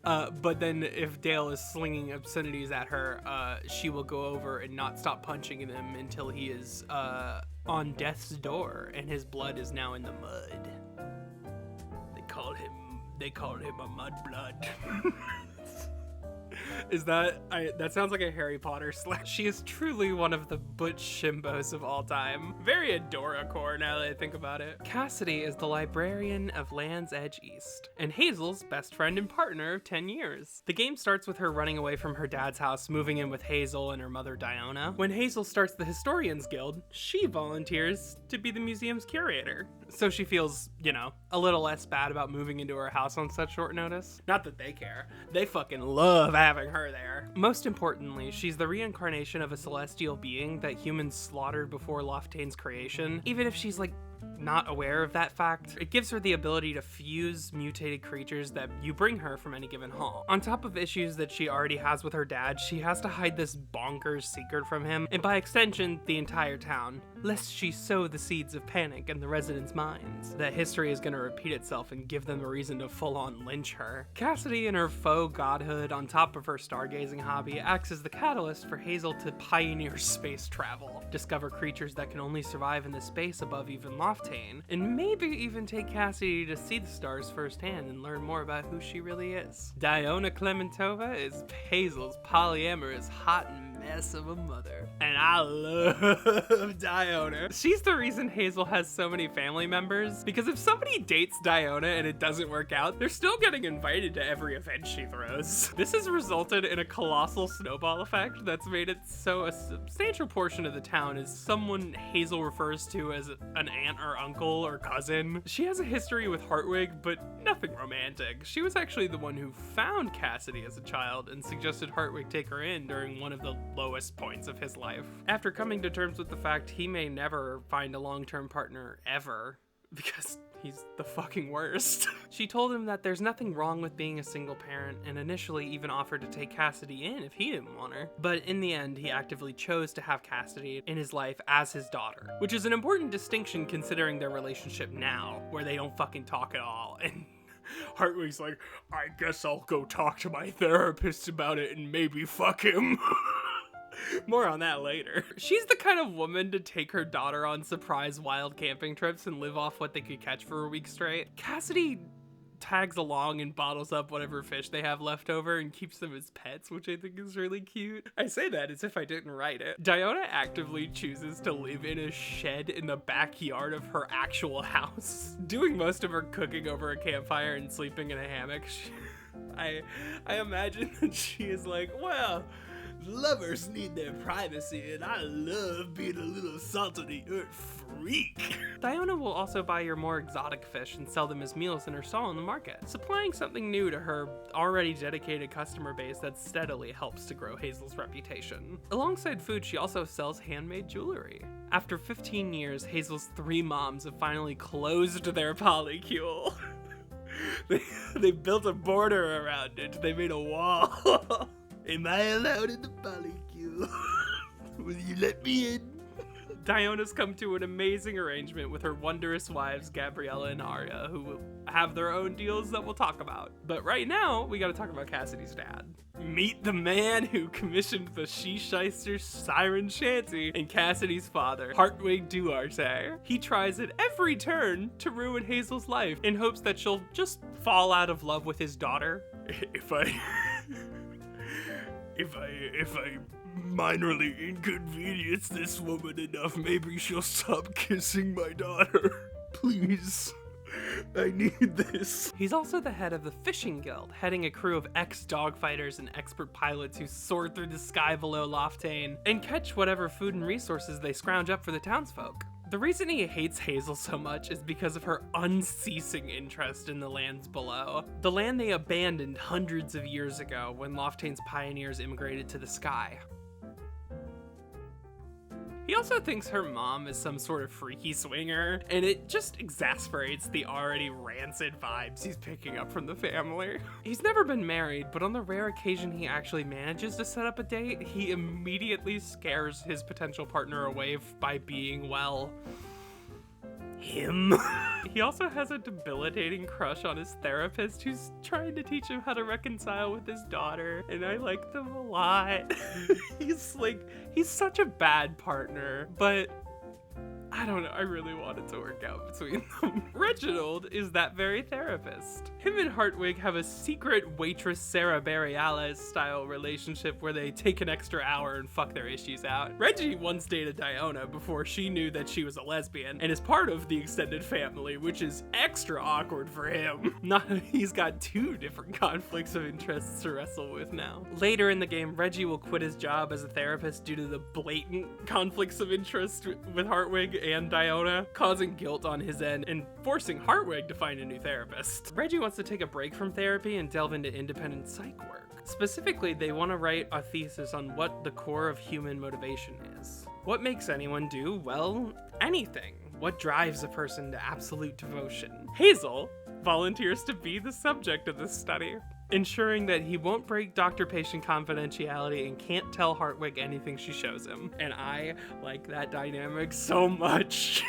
A: But then if Dale is slinging obscenities at her, she will go over and not stop punching him until he is on death's door and his blood is now in the mud. They called him a mudblood. That sounds like a Harry Potter slash. She is truly one of the butch shimbos of all time. Very adoracore now that I think about it. Cassidy is the librarian of Land's Edge East, and Hazel's best friend and partner of 10 years. The game starts with her running away from her dad's house, moving in with Hazel and her mother Diona. When Hazel starts the Historians Guild, she volunteers to be the museum's curator. So she feels, a little less bad about moving into her house on such short notice. Not that they care. They fucking love having her there. Most importantly, she's the reincarnation of a celestial being that humans slaughtered before Loftaine's creation. Even if she's like not aware of that fact, it gives her the ability to fuse mutated creatures that you bring her from any given home. On top of issues that she already has with her dad, she has to hide this bonkers secret from him, and by extension, the entire town, lest she sow the seeds of panic in the residents' minds that history is going to repeat itself and give them a reason to full-on lynch her. Cassidy and her faux godhood, on top of her stargazing hobby, acts as the catalyst for Hazel to pioneer space travel, discover creatures that can only survive in the space above even Loftaine, and maybe even take Cassidy to see the stars firsthand and learn more about who she really is. Diona Klementova is Hazel's polyamorous hot mess of a mother, and I love Diona. She's the reason Hazel has so many family members, because if somebody dates Diona and it doesn't work out, they're still getting invited to every event she throws. This has resulted in a colossal snowball effect that's made it so a substantial portion of the town is someone Hazel refers to as an aunt or uncle or cousin. She has a history with Hartwig, but nothing romantic. She was actually the one who found Cassidy as a child and suggested Hartwig take her in during one of the lowest points of his life. After coming to terms with the fact he may never find a long-term partner ever, because he's the fucking worst. She told him that there's nothing wrong with being a single parent, and initially even offered to take Cassidy in if he didn't want her. But in the end, he actively chose to have Cassidy in his life as his daughter, which is an important distinction considering their relationship now, where they don't fucking talk at all. And Hartwig's like, I guess I'll go talk to my therapist about it and maybe fuck him. More on that later. She's the kind of woman to take her daughter on surprise wild camping trips and live off what they could catch for a week straight. Cassidy tags along and bottles up whatever fish they have left over and keeps them as pets, which I think is really cute. I say that as if I didn't write it. Diona actively chooses to live in a shed in the backyard of her actual house, doing most of her cooking over a campfire and sleeping in a hammock. I imagine that she is like, well, lovers need their privacy, and I love being a little salt of the earth freak. Diona will also buy your more exotic fish and sell them as meals in her stall in the market, supplying something new to her already dedicated customer base that steadily helps to grow Hazel's reputation. Alongside food, she also sells handmade jewelry. After 15 years, Hazel's 3 moms have finally closed their polycule. They built a border around it. They made a wall. Am I allowed in the polycule? Will you let me in? Diona's come to an amazing arrangement with her wondrous wives, Gabriella and Arya, who will have their own deals that we'll talk about. But right now, we gotta talk about Cassidy's dad. Meet the man who commissioned the she-shyster Siren Shanty and Cassidy's father, Hartwig Duarte. He tries at every turn to ruin Hazel's life in hopes that she'll just fall out of love with his daughter. If I minorly inconvenience this woman enough, maybe she'll stop kissing my daughter. Please. I need this. He's also the head of the Fishing Guild, heading a crew of ex-dogfighters and expert pilots who soar through the sky below Loftaine and catch whatever food and resources they scrounge up for the townsfolk. The reason he hates Hazel so much is because of her unceasing interest in the lands below. The land they abandoned hundreds of years ago when Loftaine's pioneers immigrated to the sky. He also thinks her mom is some sort of freaky swinger, and it just exasperates the already rancid vibes he's picking up from the family. He's never been married, but on the rare occasion he actually manages to set up a date, he immediately scares his potential partner away by being, well, him. He also has a debilitating crush on his therapist who's trying to teach him how to reconcile with his daughter, and I like them a lot. He's such a bad partner, but I don't know, I really want it to work out between them. Reginald is that very therapist. Him and Hartwig have a secret waitress Sarah Bareilles style relationship where they take an extra hour and fuck their issues out. Reggie once dated Diona before she knew that she was a lesbian and is part of the extended family, which is extra awkward for him. He's got 2 different conflicts of interests to wrestle with now. Later in the game, Reggie will quit his job as a therapist due to the blatant conflicts of interest with Hartwig and Diona, causing guilt on his end and forcing Hartwig to find a new therapist. Reggie wants to take a break from therapy and delve into independent psych work. Specifically, they want to write a thesis on what the core of human motivation is. What makes anyone do, well, anything. What drives a person to absolute devotion? Hazel volunteers to be the subject of this study, ensuring that he won't break doctor-patient confidentiality and can't tell Hartwig anything she shows him. And I like that dynamic so much.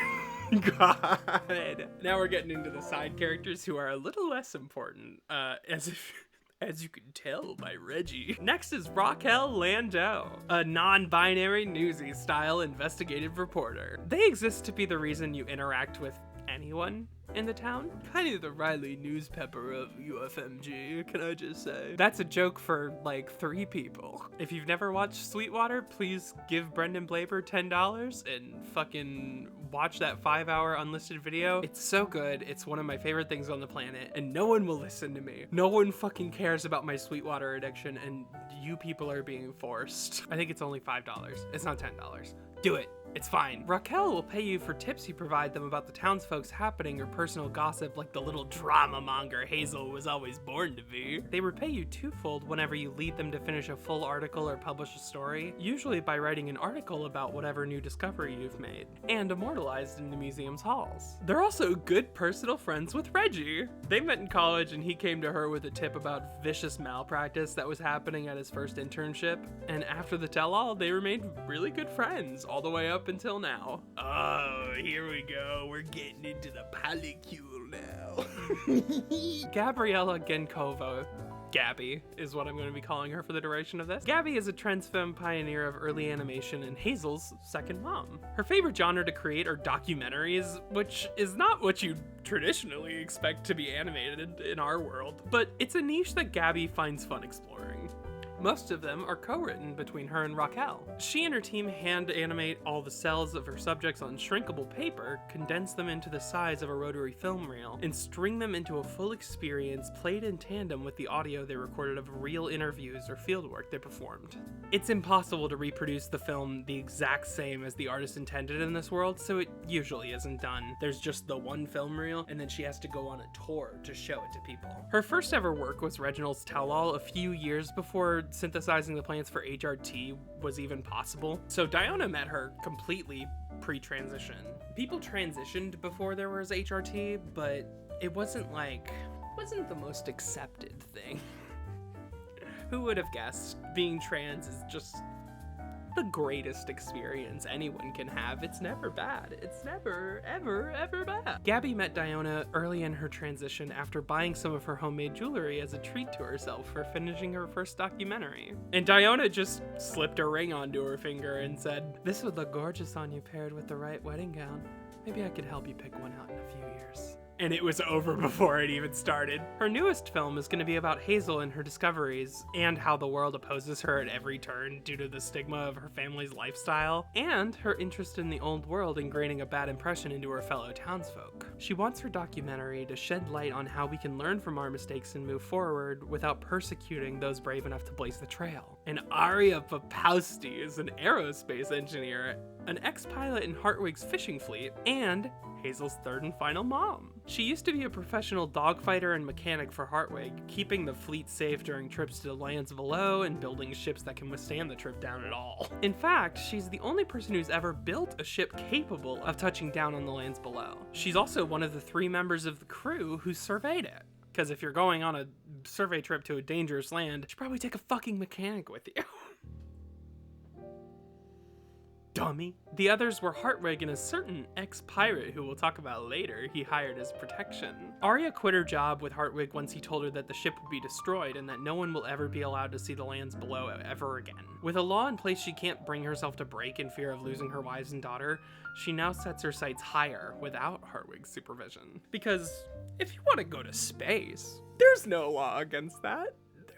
A: God. Now we're getting into the side characters who are a little less important, as you can tell by Reggie. Next is Raquel Landau, a non-binary newsy-style investigative reporter. They exist to be the reason you interact with anyone in the town. Kind of the Riley Newspaper of UFMG, can I just say? That's a joke for like 3 people. If you've never watched Sweetwater, please give Brendan Blaber $10 and fucking watch that 5-hour unlisted video. It's so good. It's one of my favorite things on the planet, and no one will listen to me. No one fucking cares about my Sweetwater addiction, and you people are being forced. I think it's only $5. It's not $10. Do it. It's fine. Raquel will pay you for tips you provide them about the townsfolk's happening or personal gossip, like the little drama monger Hazel was always born to be. They repay you twofold whenever you lead them to finish a full article or publish a story, usually by writing an article about whatever new discovery you've made, and immortalized in the museum's halls. They're also good personal friends with Reggie. They met in college and he came to her with a tip about vicious malpractice that was happening at his first internship, and after the tell-all, they remained really good friends all the way up until now. Oh, here we go. We're getting into the polycule now. Gabriella Genkova. Gabby is what I'm going to be calling her for the duration of this. Gabby is a trans femme pioneer of early animation and Hazel's second mom. Her favorite genre to create are documentaries, which is not what you traditionally expect to be animated in our world, but it's a niche that Gabby finds fun exploring. Most of them are co-written between her and Raquel. She and her team hand animate all the cells of her subjects on shrinkable paper, condense them into the size of a rotary film reel, and string them into a full experience played in tandem with the audio they recorded of real interviews or fieldwork they performed. It's impossible to reproduce the film the exact same as the artist intended in this world, so it usually isn't done. There's just the one film reel, and then she has to go on a tour to show it to people. Her first ever work was Reginald's Tell-All a few years before synthesizing the plans for HRT was even possible. So Diona met her completely pre-transition. People transitioned before there was HRT, but it wasn't the most accepted thing. Who would have guessed? Being trans is just the greatest experience anyone can have. It's never bad. It's never, ever, ever bad. Gabby met Diona early in her transition after buying some of her homemade jewelry as a treat to herself for finishing her first documentary. And Diona just slipped a ring onto her finger and said, "This would look gorgeous on you paired with the right wedding gown. Maybe I could help you pick one out in a few years." And it was over before it even started. Her newest film is going to be about Hazel and her discoveries, and how the world opposes her at every turn due to the stigma of her family's lifestyle, and her interest in the old world ingraining a bad impression into her fellow townsfolk. She wants her documentary to shed light on how we can learn from our mistakes and move forward without persecuting those brave enough to blaze the trail. And Aria Popowski is an aerospace engineer, an ex-pilot in Hartwig's fishing fleet, and Hazel's third and final mom. She used to be a professional dogfighter and mechanic for Hartwig, keeping the fleet safe during trips to the lands below and building ships that can withstand the trip down at all. In fact, she's the only person who's ever built a ship capable of touching down on the lands below. She's also one of the 3 members of the crew who surveyed it. Because if you're going on a survey trip to a dangerous land, you should probably take a fucking mechanic with you. Dummy. The others were Hartwig and a certain ex-pirate who we'll talk about later he hired as protection. Arya quit her job with Hartwig once he told her that the ship would be destroyed and that no one will ever be allowed to see the lands below ever again. With a law in place she can't bring herself to break in fear of losing her wives and daughter, she now sets her sights higher without Hartwig's supervision. Because if you want to go to space, there's no law against that.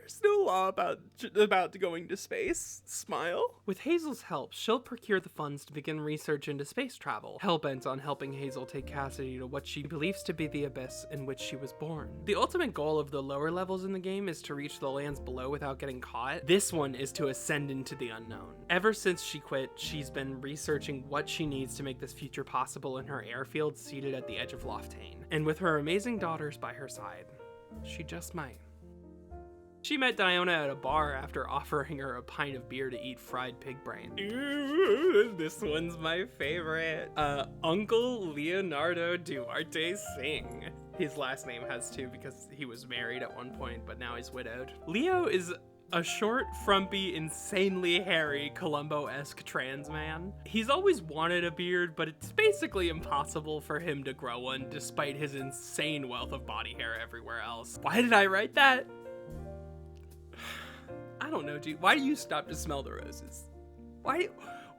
A: There's no law about going to space. Smile. With Hazel's help, she'll procure the funds to begin research into space travel, hell-bent on helping Hazel take Cassidy to what she believes to be the abyss in which she was born. The ultimate goal of the lower levels in the game is to reach the lands below without getting caught. This one is to ascend into the unknown. Ever since she quit, she's been researching what she needs to make this future possible in her airfield seated at the edge of Loftane. And with her amazing daughters by her side, she just might. She met Diona at a bar after offering her a pint of beer to eat fried pig brain. Ooh, this one's my favorite. Uncle Leonardo Duarte Singh. His last name has two because he was married at one point, but now he's widowed. Leo is a short, frumpy, insanely hairy, Columbo-esque trans man. He's always wanted a beard, but it's basically impossible for him to grow one despite his insane wealth of body hair everywhere else. Why did I write that? I don't know, dude. Why do you stop to smell the roses? Why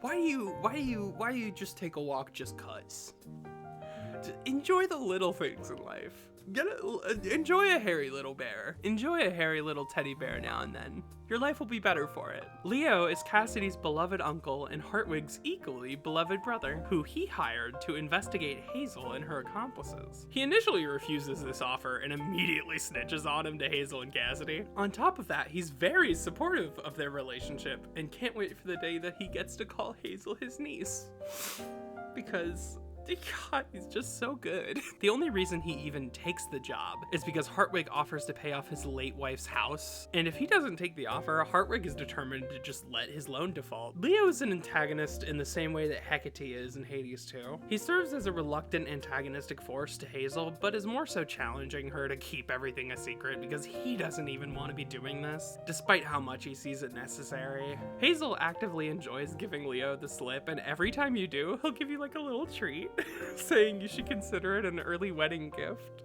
A: do you just take a walk just cuz? Enjoy the little things in life. Enjoy a hairy little bear. Enjoy a hairy little teddy bear now and then. Your life will be better for it. Leo is Cassidy's beloved uncle and Hartwig's equally beloved brother, who he hired to investigate Hazel and her accomplices. He initially refuses this offer and immediately snitches on him to Hazel and Cassidy. On top of that, he's very supportive of their relationship and can't wait for the day that he gets to call Hazel his niece. Because God, he's just so good. The only reason he even takes the job is because Hartwig offers to pay off his late wife's house, and if he doesn't take the offer, Hartwig is determined to just let his loan default. Leo is an antagonist in the same way that Hecate is in Hades 2. He serves as a reluctant antagonistic force to Hazel, but is more so challenging her to keep everything a secret because he doesn't even want to be doing this, despite how much he sees it necessary. Hazel actively enjoys giving Leo the slip, and every time you do, he'll give you like a little treat. Saying you should consider it an early wedding gift.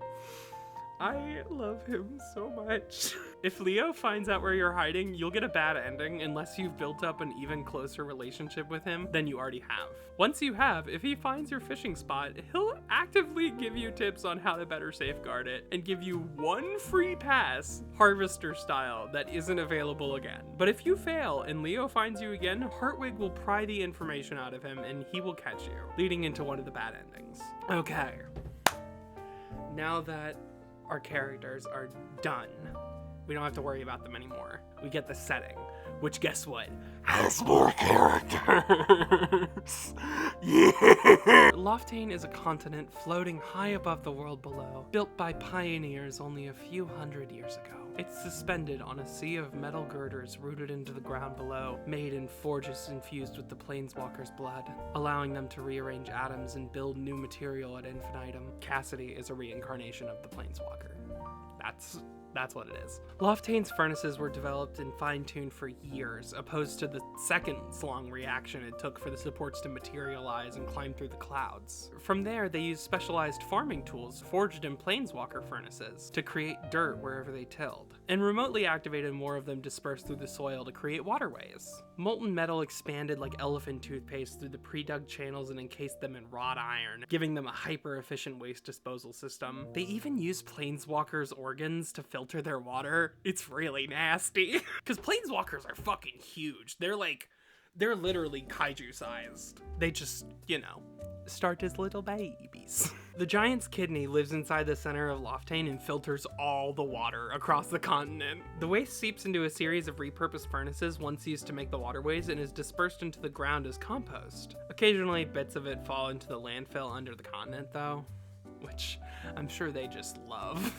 A: I love him so much. If Leo finds out where you're hiding, you'll get a bad ending unless you've built up an even closer relationship with him than you already have. Once you have, if he finds your fishing spot, he'll actively give you tips on how to better safeguard it and give you one free pass, harvester style, that isn't available again. But if you fail and Leo finds you again, Hartwig will pry the information out of him and he will catch you, leading into one of the bad endings. Okay. Now that our characters are done, we don't have to worry about them anymore. We get the setting, which guess what? Has more characters. Yeah. Loftane is a continent floating high above the world below, built by pioneers only a few hundred years ago. It's suspended on a sea of metal girders rooted into the ground below, made in forges infused with the planeswalker's blood, allowing them to rearrange atoms and build new material ad infinitum. Cassidy is a reincarnation of the planeswalker. That's what it is. Loftane's furnaces were developed and fine-tuned for years, opposed to the seconds-long reaction it took for the supports to materialize and climb through the clouds. From there, they used specialized farming tools forged in planeswalker furnaces to create dirt wherever they tilled, and remotely activated more of them dispersed through the soil to create waterways. Molten metal expanded like elephant toothpaste through the pre-dug channels and encased them in wrought iron, giving them a hyper-efficient waste disposal system. They even used planeswalkers' organs to filter their water. It's really nasty. Because planeswalkers are fucking huge. They're literally kaiju sized. They just, start as little babies. The giant's kidney lives inside the center of Loftane and filters all the water across the continent. The waste seeps into a series of repurposed furnaces once used to make the waterways and is dispersed into the ground as compost. Occasionally, bits of it fall into the landfill under the continent, though, which I'm sure they just love.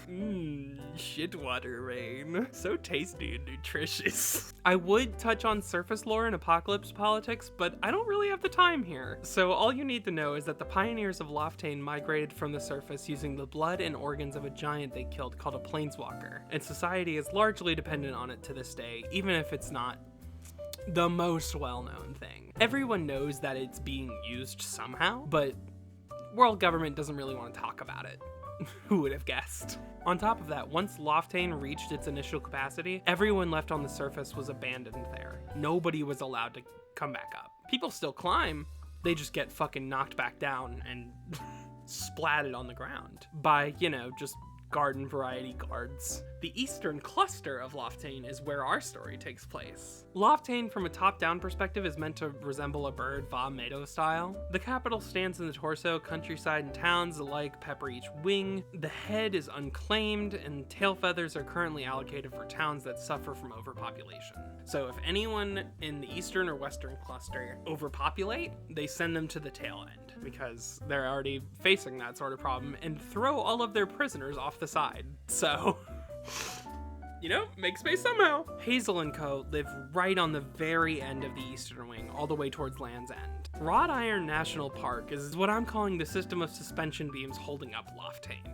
A: Shit water rain. So tasty and nutritious. I would touch on surface lore and apocalypse politics, but I don't really have the time here. So all you need to know is that the pioneers of Loftane migrated from the surface using the blood and organs of a giant they killed called a planeswalker, and society is largely dependent on it to this day, even if it's not the most well-known thing. Everyone knows that it's being used somehow, but world government doesn't really want to talk about it. Who would have guessed? On top of that, once Loftane reached its initial capacity, everyone left on the surface was abandoned there. Nobody was allowed to come back up. People still climb, they just get fucking knocked back down and splatted on the ground by, just garden variety guards. The eastern cluster of Loftane is where our story takes place. Loftane, from a top-down perspective, is meant to resemble a bird, Va Meadow style. The capital stands in the torso, countryside and towns alike pepper each wing. The head is unclaimed, and tail feathers are currently allocated for towns that suffer from overpopulation. So if anyone in the eastern or western cluster overpopulate, they send them to the tail end, because they're already facing that sort of problem, and throw all of their prisoners off the side. So You know, make space somehow. Hazel and Co. live right on the very end of the eastern wing, all the way towards Land's End. Wrought Iron National Park is what I'm calling the system of suspension beams holding up Loftaine.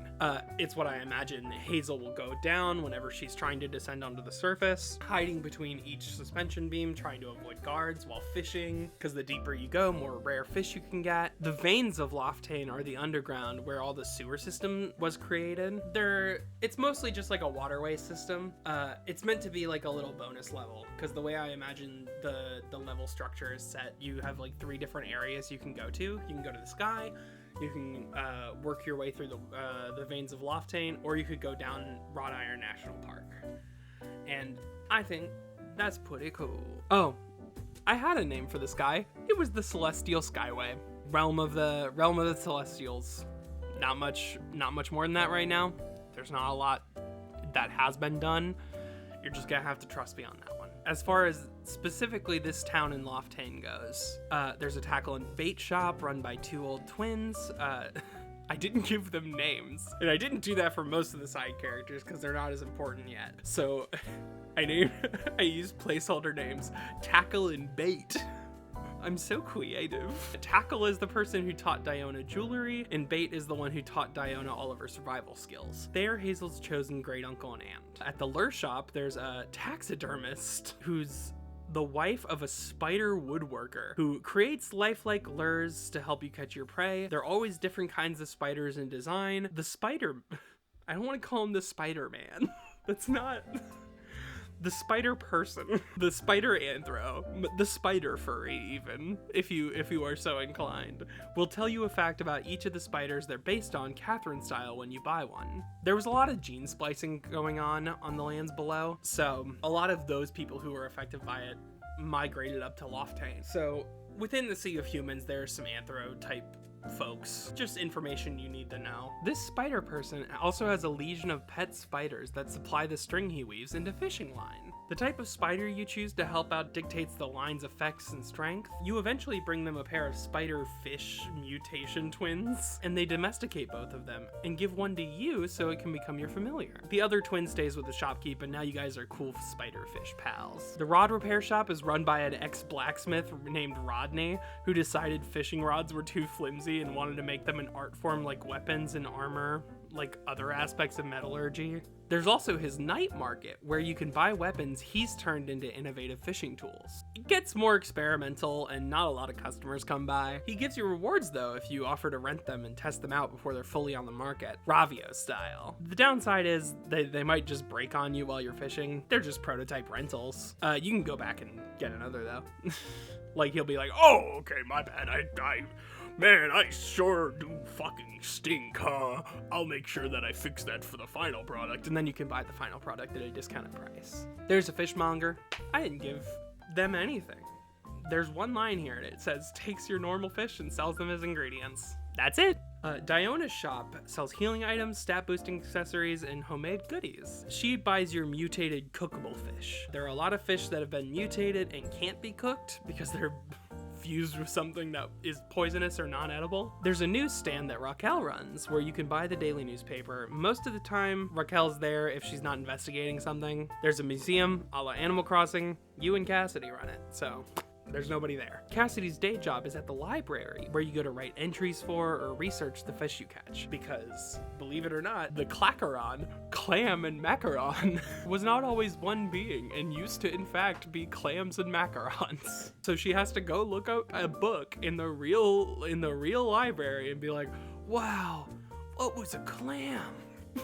A: It's what I imagine Hazel will go down whenever she's trying to descend onto the surface, hiding between each suspension beam, trying to avoid guards while fishing, because the deeper you go, more rare fish you can get. The veins of Loftaine are the underground where all the sewer system was created. It's mostly just like a waterway system. It's meant to be like a little bonus level, because the way I imagine the level structure is set, you have like 3 different areas you can go to. You can go to the sky, you can work your way through the veins of Loftaine, or you could go down Wrought Iron National Park. And I think that's pretty cool. Oh, I had a name for this guy. It was the Celestial Skyway. Realm of the Celestials. Not much more than that right now. There's not a lot that has been done. You're just gonna have to trust me on that one. As far as specifically this town in Loftaine goes, there's a tackle and bait shop run by 2 old twins. I didn't give them names, and I didn't do that for most of the side characters because they're not as important yet. So I used placeholder names, Tackle and Bait. I'm so creative. Tackle is the person who taught Diona jewelry, and Bait is the one who taught Diona all of her survival skills. They are Hazel's chosen great uncle and aunt. At the lure shop, there's a taxidermist who's the wife of a spider woodworker who creates lifelike lures to help you catch your prey. They're always different kinds of spiders in design. The spider, I don't want to call him the Spider-Man. That's not... The spider person, the spider anthro, the spider furry even, if you are so inclined, will tell you a fact about each of the spiders they're based on Catherine style when you buy one. There was a lot of gene splicing going on the lands below, so a lot of those people who were affected by it migrated up to Loftaine. So within the Sea of Humans, there are some anthro type folks. Just information you need to know. This spider person also has a legion of pet spiders that supply the string he weaves into fishing line. The type of spider you choose to help out dictates the line's effects and strength. You eventually bring them a pair of spider-fish mutation twins, and they domesticate both of them, and give one to you so it can become your familiar. The other twin stays with the shopkeep, and now you guys are cool spider-fish pals. The rod repair shop is run by an ex-blacksmith named Rodney, who decided fishing rods were too flimsy and wanted to make them an art form like weapons and armor, like other aspects of metallurgy. There's also his night market, where you can buy weapons he's turned into innovative fishing tools. It gets more experimental and not a lot of customers come by. He gives you rewards though if you offer to rent them and test them out before they're fully on the market, Ravio style. The downside is they might just break on you while you're fishing. They're just prototype rentals. You can go back and get another though. Like he'll be like, oh, okay, my bad, man, I sure do fucking stink, huh? I'll make sure that I fix that for the final product, and then you can buy the final product at a discounted price. There's a fishmonger. I didn't give them anything. There's one line here, and it says, takes your normal fish and sells them as ingredients. That's it. Diona's shop sells healing items, stat-boosting accessories, and homemade goodies. She buys your mutated cookable fish. There are a lot of fish that have been mutated and can't be cooked because they're fused with something that is poisonous or non-edible. There's a newsstand that Raquel runs where you can buy the daily newspaper. Most of the time, Raquel's there if she's not investigating something. There's a museum, a la Animal Crossing. You and Cassidy run it, so there's nobody there. Cassidy's day job is at the library, where you go to write entries for or research the fish you catch. Because, believe it or not, the clacaron, clam and macaron, was not always one being, and used to in fact be clams and macarons. So she has to go look out a book in the real library and be like, wow, what was a clam?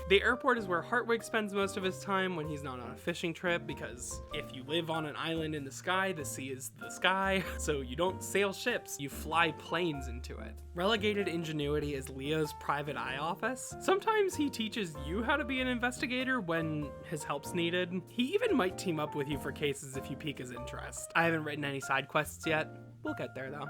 A: The airport is where Hartwig spends most of his time when he's not on a fishing trip, because if you live on an island in the sky, the sea is the sky, so you don't sail ships, you fly planes into it. Relegated Ingenuity is Leo's private eye office. Sometimes he teaches you how to be an investigator when his help's needed. He even might team up with you for cases if you pique his interest. I haven't written any side quests yet. We'll get there though.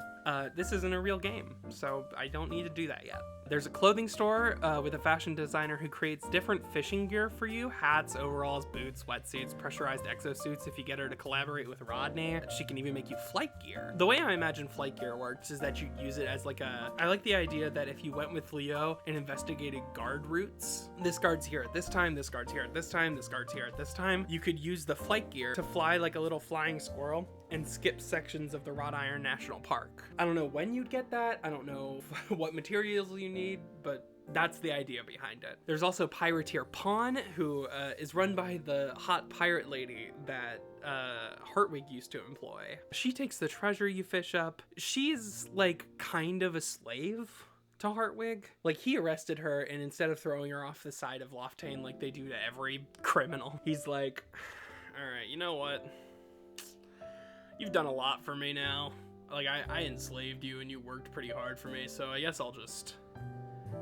A: This isn't a real game, so I don't need to do that yet. There's a clothing store with a fashion designer who creates different fishing gear for you. Hats, overalls, boots, wetsuits, pressurized exosuits. If you get her to collaborate with Rodney, she can even make you flight gear. The way I imagine flight gear works is that you use it as like I like the idea that if you went with Leo and investigated guard routes, this guard's here at this time, this guard's here at this time, this guard's here at this time, you could use the flight gear to fly like a little flying squirrel and skip sections of the Wrought Iron National Park. I don't know when you'd get that. I don't know what materials you need, but that's the idea behind it. There's also Pirateer Pawn, who is run by the hot pirate lady that Hartwig used to employ. She takes the treasure you fish up. She's like kind of a slave to Hartwig. Like, he arrested her, and instead of throwing her off the side of Loftane like they do to every criminal, he's like, all right, you know what? You've done a lot for me now. Like, I enslaved you and you worked pretty hard for me, so I guess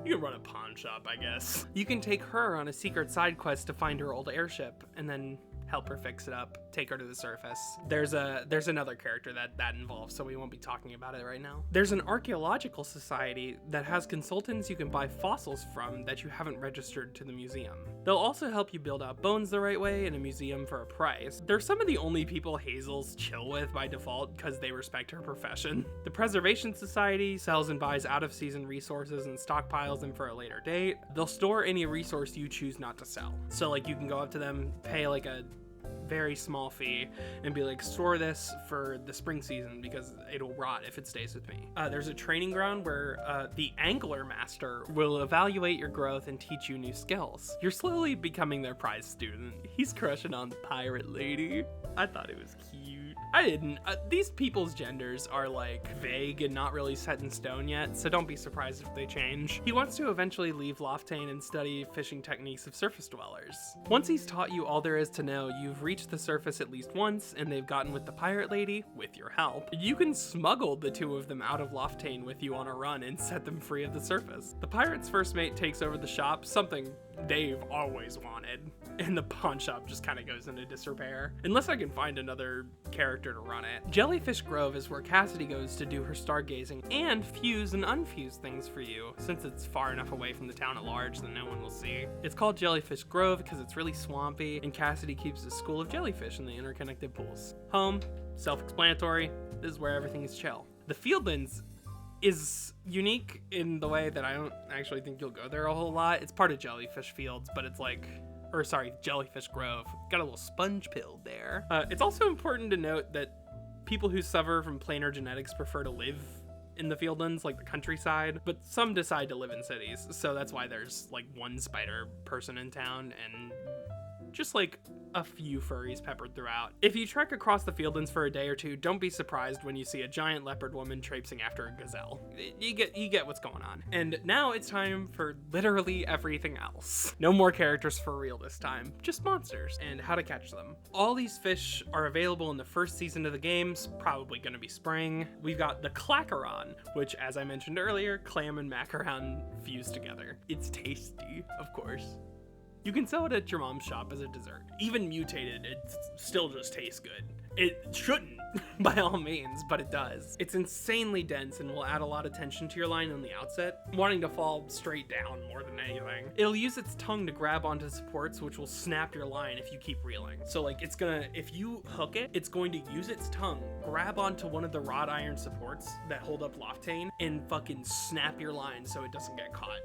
A: you can run a pawn shop, I guess. You can take her on a secret side quest to find her old airship and then help her fix it up, take her to the surface. There's another character that involves, so we won't be talking about it right now. There's an archaeological society that has consultants you can buy fossils from that you haven't registered to the museum. They'll also help you build out bones the right way in a museum for a price. They're some of the only people Hazel's chill with by default because they respect her profession. The Preservation Society sells and buys out-of-season resources and stockpiles them for a later date. They'll store any resource you choose not to sell. So like, you can go up to them, pay like a very small fee, and be like, store this for the spring season because it'll rot if it stays with me. There's a training ground where the Angler Master will evaluate your growth and teach you new skills. You're slowly becoming their prize student. He's crushing on the pirate lady. I thought it was cute. I didn't. These people's genders are like vague and not really set in stone yet, so don't be surprised if they change. He wants to eventually leave Loftane and study fishing techniques of surface dwellers. Once he's taught you all there is to know, you've reached the surface at least once, and they've gotten with the pirate lady with your help. You can smuggle the two of them out of Loftane with you on a run and set them free of the surface. The pirate's first mate takes over the shop, something they've always wanted, and the pawn shop just kind of goes into disrepair, unless I can find another character to run it. Jellyfish Grove is where Cassidy goes to do her stargazing and fuse and unfuse things for you, since it's far enough away from the town at large that no one will see. It's called Jellyfish Grove because it's really swampy, and Cassidy keeps a school of jellyfish in the interconnected pools. Home, self-explanatory, this is where everything is chill. The Fieldlands is unique in the way that I don't actually think you'll go there a whole lot. It's part of Jellyfish Fields, but it's like, Jellyfish Grove. Got a little sponge pill there. It's also important to note that people who suffer from planar genetics prefer to live in the Fieldlands, like the countryside, but some decide to live in cities, so that's why there's like one spider person in town and just like a few furries peppered throughout. If you trek across the Fieldlands for a day or two, don't be surprised when you see a giant leopard woman traipsing after a gazelle. You get what's going on. And now it's time for literally everything else. No more characters for real this time, just monsters and how to catch them. All these fish are available in the first season of the games, probably gonna be spring. We've got the clackaron, which, as I mentioned earlier, clam and macaron fuse together. It's tasty, of course. You can sell it at your mom's shop as a dessert. Even mutated, it still just tastes good. It shouldn't, by all means, but it does. It's insanely dense and will add a lot of tension to your line on the outset, wanting to fall straight down more than anything. It'll use its tongue to grab onto supports, which will snap your line if you keep reeling. So like, if you hook it, it's going to use its tongue, grab onto one of the wrought iron supports that hold up Loftane, and fucking snap your line so it doesn't get caught.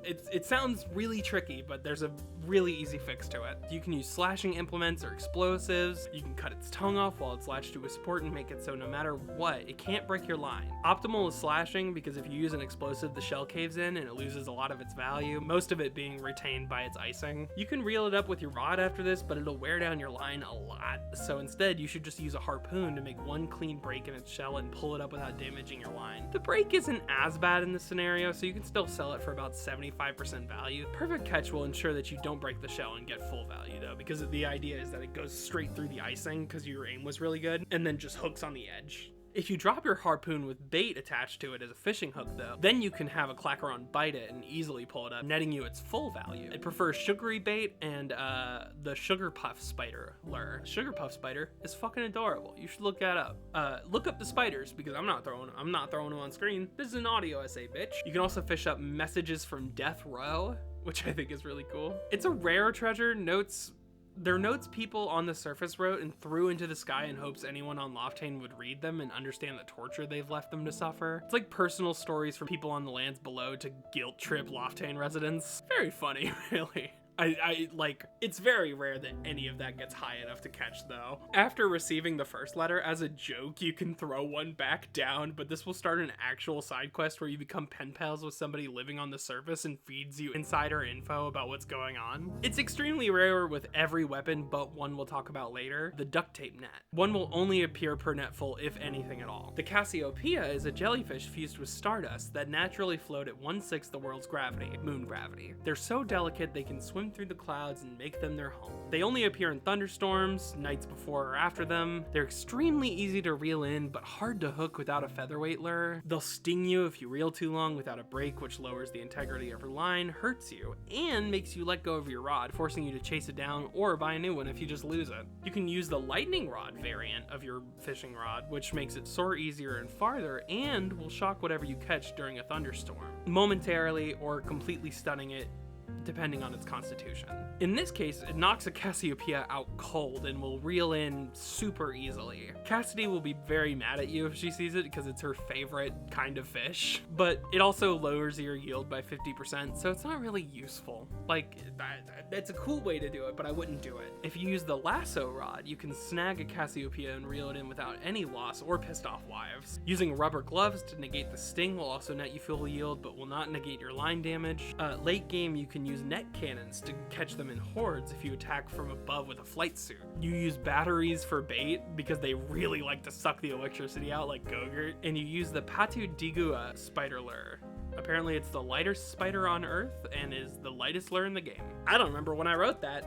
A: It sounds really tricky, but there's a really easy fix to it. You can use slashing implements or explosives. You can cut its tongue off while it's latched to a support and make it so no matter what, it can't break your line. Optimal is slashing because if you use an explosive, the shell caves in and it loses a lot of its value, most of it being retained by its icing. You can reel it up with your rod after this, but it'll wear down your line a lot. So instead, you should just use a harpoon to make one clean break in its shell and pull it up without damaging your line. The break isn't as bad in this scenario, so you can still sell it for about 75% value. Perfect catch will ensure that you don't break the shell and get full value though, because the idea is that it goes straight through the icing because your aim was really good and then just hooks on the edge. If you drop your harpoon with bait attached to it as a fishing hook though, then you can have a clackeron bite it and easily pull it up, netting you its full value. It prefers sugary bait and the sugar puff spider lure. Sugar puff spider is fucking adorable. You should look that up. Look up the spiders because I'm not throwing them on screen. This is an audio essay, bitch. You can also fish up messages from Death Row, which I think is really cool. It's a rare treasure. They're notes people on the surface wrote and threw into the sky in hopes anyone on Loftain would read them and understand the torture they've left them to suffer. It's like personal stories from people on the lands below to guilt trip Loftain residents. Very funny, really. I like, it's very rare that any of that gets high enough to catch though. After receiving the first letter, as a joke, you can throw one back down, but this will start an actual side quest where you become pen pals with somebody living on the surface and feeds you insider info about what's going on. It's extremely rare with every weapon, but one we'll talk about later, the duct tape net. One will only appear per netful, if anything at all. The Cassiopeia is a jellyfish fused with stardust that naturally float at 1/6 the world's gravity, moon gravity. They're so delicate they can swim through the clouds and make them their home. They only appear in thunderstorms, nights before or after them. They're extremely easy to reel in, but hard to hook without a featherweight lure. They'll sting you if you reel too long without a break, which lowers the integrity of your line, hurts you, and makes you let go of your rod, forcing you to chase it down or buy a new one if you just lose it. You can use the lightning rod variant of your fishing rod, which makes it soar easier and farther, and will shock whatever you catch during a thunderstorm, momentarily or completely stunning it, depending on its constitution. In this case, it knocks a Cassiopeia out cold and will reel in super easily. Cassidy will be very mad at you if she sees it because it's her favorite kind of fish, but it also lowers your yield by 50%, so it's not really useful. Like, that's a cool way to do it, but I wouldn't do it. If you use the lasso rod, you can snag a Cassiopeia and reel it in without any loss or pissed off wives. Using rubber gloves to negate the sting will also net you full yield, but will not negate your line damage. Late game, you can use net cannons to catch them in hordes if you attack from above with a flight suit. You use batteries for bait because they really like to suck the electricity out like Gogurt, and you use the Patu Digua spider lure. Apparently it's the lightest spider on Earth and is the lightest lure in the game. I don't remember when I wrote that.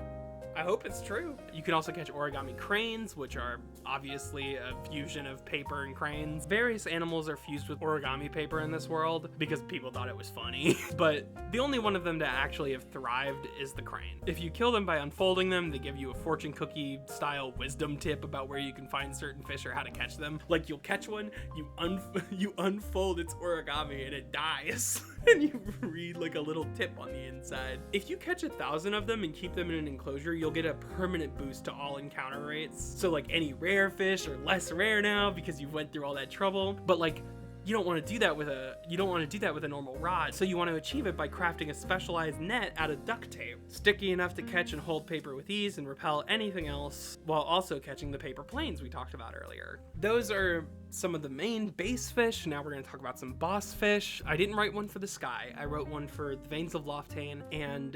A: I hope it's true. You can also catch origami cranes, which are obviously a fusion of paper and cranes. Various animals are fused with origami paper in this world because people thought it was funny, but the only one of them to actually have thrived is the crane. If you kill them by unfolding them, they give you a fortune cookie style wisdom tip about where you can find certain fish or how to catch them. Like, you'll catch one, you unfold its origami and it dies. And you read like a little tip on the inside. If you catch 1,000 of them and keep them in an enclosure, you'll get a permanent boost to all encounter rates. So like any rare fish are less rare now because you went through all that trouble. But like, you don't want to do that with a normal rod. So you want to achieve it by crafting a specialized net out of duct tape, sticky enough to catch and hold paper with ease and repel anything else, while also catching the paper planes we talked about earlier. Those are some of the main base fish. Now we're going to talk about some boss fish. I didn't write one for the sky. I wrote one for the Veins of Loftain and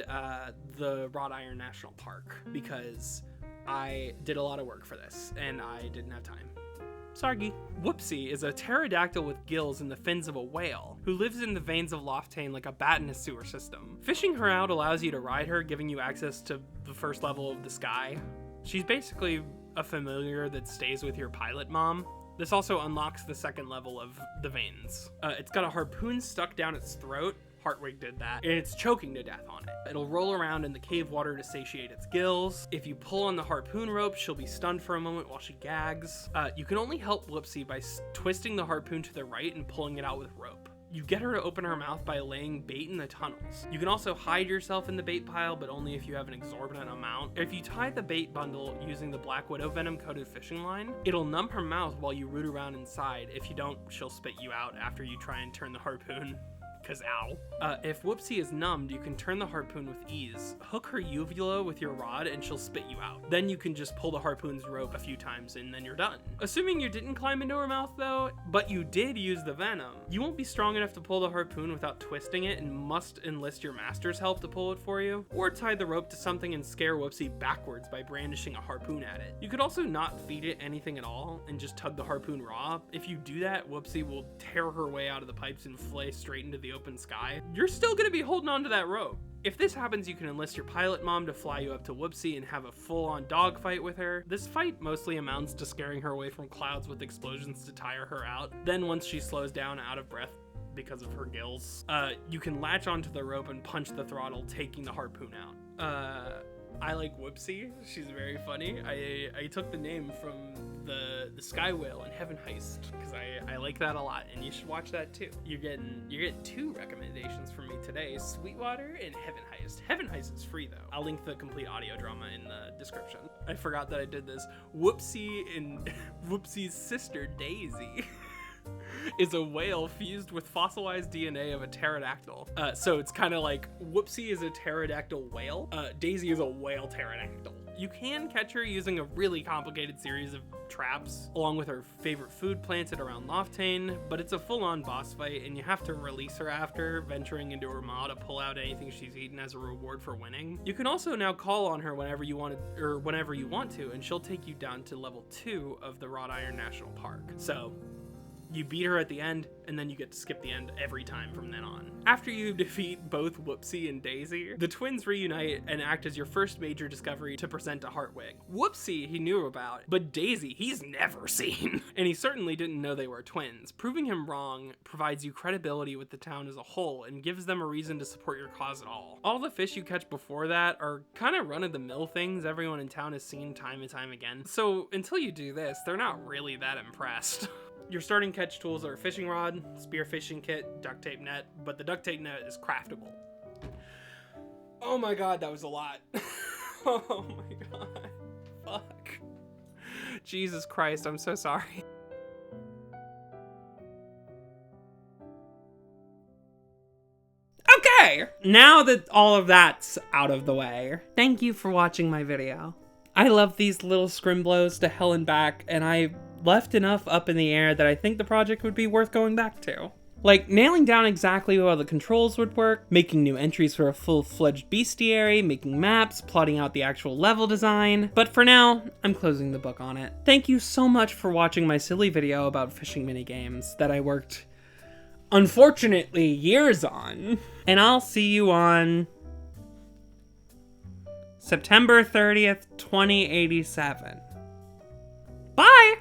A: the Wrought Iron National Park because I did a lot of work for this and I didn't have time. Sargi. Whoopsie is a pterodactyl with gills and the fins of a whale, who lives in the Veins of Loftain like a bat in a sewer system. Fishing her out allows you to ride her, giving you access to the first level of the sky. She's basically a familiar that stays with your pilot mom. This also unlocks the second level of the Veins. It's got a harpoon stuck down its throat. Hartwig did that, and it's choking to death on it. It'll roll around in the cave water to satiate its gills. If you pull on the harpoon rope, she'll be stunned for a moment while she gags. You can only help Whoopsie by twisting the harpoon to the right and pulling it out with rope. You get her to open her mouth by laying bait in the tunnels. You can also hide yourself in the bait pile, but only if you have an exorbitant amount. If you tie the bait bundle using the Black Widow venom coated fishing line, it'll numb her mouth while you root around inside. If you don't, she'll spit you out after you try and turn the harpoon. Cause ow. If Whoopsie is numbed, you can turn the harpoon with ease. Hook her uvula with your rod and she'll spit you out. Then you can just pull the harpoon's rope a few times and then you're done. Assuming you didn't climb into her mouth though, but you did use the venom, you won't be strong enough to pull the harpoon without twisting it and must enlist your master's help to pull it for you, or tie the rope to something and scare Whoopsie backwards by brandishing a harpoon at it. You could also not feed it anything at all and just tug the harpoon raw. If you do that, Whoopsie will tear her way out of the pipes and flay straight into the open sky. You're still gonna be holding on to that rope. If this happens, you can enlist your pilot mom to fly you up to Whoopsie and have a full-on dogfight with her. This fight mostly amounts to scaring her away from clouds with explosions to tire her out. Then once she slows down out of breath because of her gills, you can latch onto the rope and punch the throttle, taking the harpoon out. I like Whoopsie. She's very funny. I took the name from the Sky Whale in Heaven Heist because I like that a lot, and you should watch that too. You're getting 2 recommendations from me today: Sweetwater and Heaven Heist. Heaven Heist is free though. I'll link the complete audio drama in the description. I forgot that I did this. Whoopsie and Whoopsie's sister Daisy is a whale fused with fossilized DNA of a pterodactyl. So it's kind of like Whoopsie is a pterodactyl whale. Daisy is a whale pterodactyl. You can catch her using a really complicated series of traps, along with her favorite food planted around Loftaine, but it's a full-on boss fight, and you have to release her after venturing into her maw to pull out anything she's eaten as a reward for winning. You can also now call on her whenever you want to, and she'll take you down to level 2 of the Wrought Iron National Park. So you beat her at the end, and then you get to skip the end every time from then on. After you defeat both Whoopsie and Daisy, the twins reunite and act as your first major discovery to present to Hartwig. Whoopsie he knew about, but Daisy he's never seen. And he certainly didn't know they were twins. Proving him wrong provides you credibility with the town as a whole and gives them a reason to support your cause at all. All the fish you catch before that are kind of run-of-the-mill things everyone in town has seen time and time again. So until you do this, they're not really that impressed. Your starting catch tools are a fishing rod, spear fishing kit, duct tape net, but the duct tape net is craftable. Oh my god, that was a lot. Oh my god. Fuck. Jesus Christ, I'm so sorry. Okay, now that all of that's out of the way, thank you for watching my video. I love these little scrimblos to hell and back, and I left enough up in the air that I think the project would be worth going back to. Like nailing down exactly how the controls would work, making new entries for a full-fledged bestiary, making maps, plotting out the actual level design. But for now, I'm closing the book on it. Thank you so much for watching my silly video about fishing minigames that I worked, unfortunately, years on. And I'll see you on September 30th, 2087. Bye!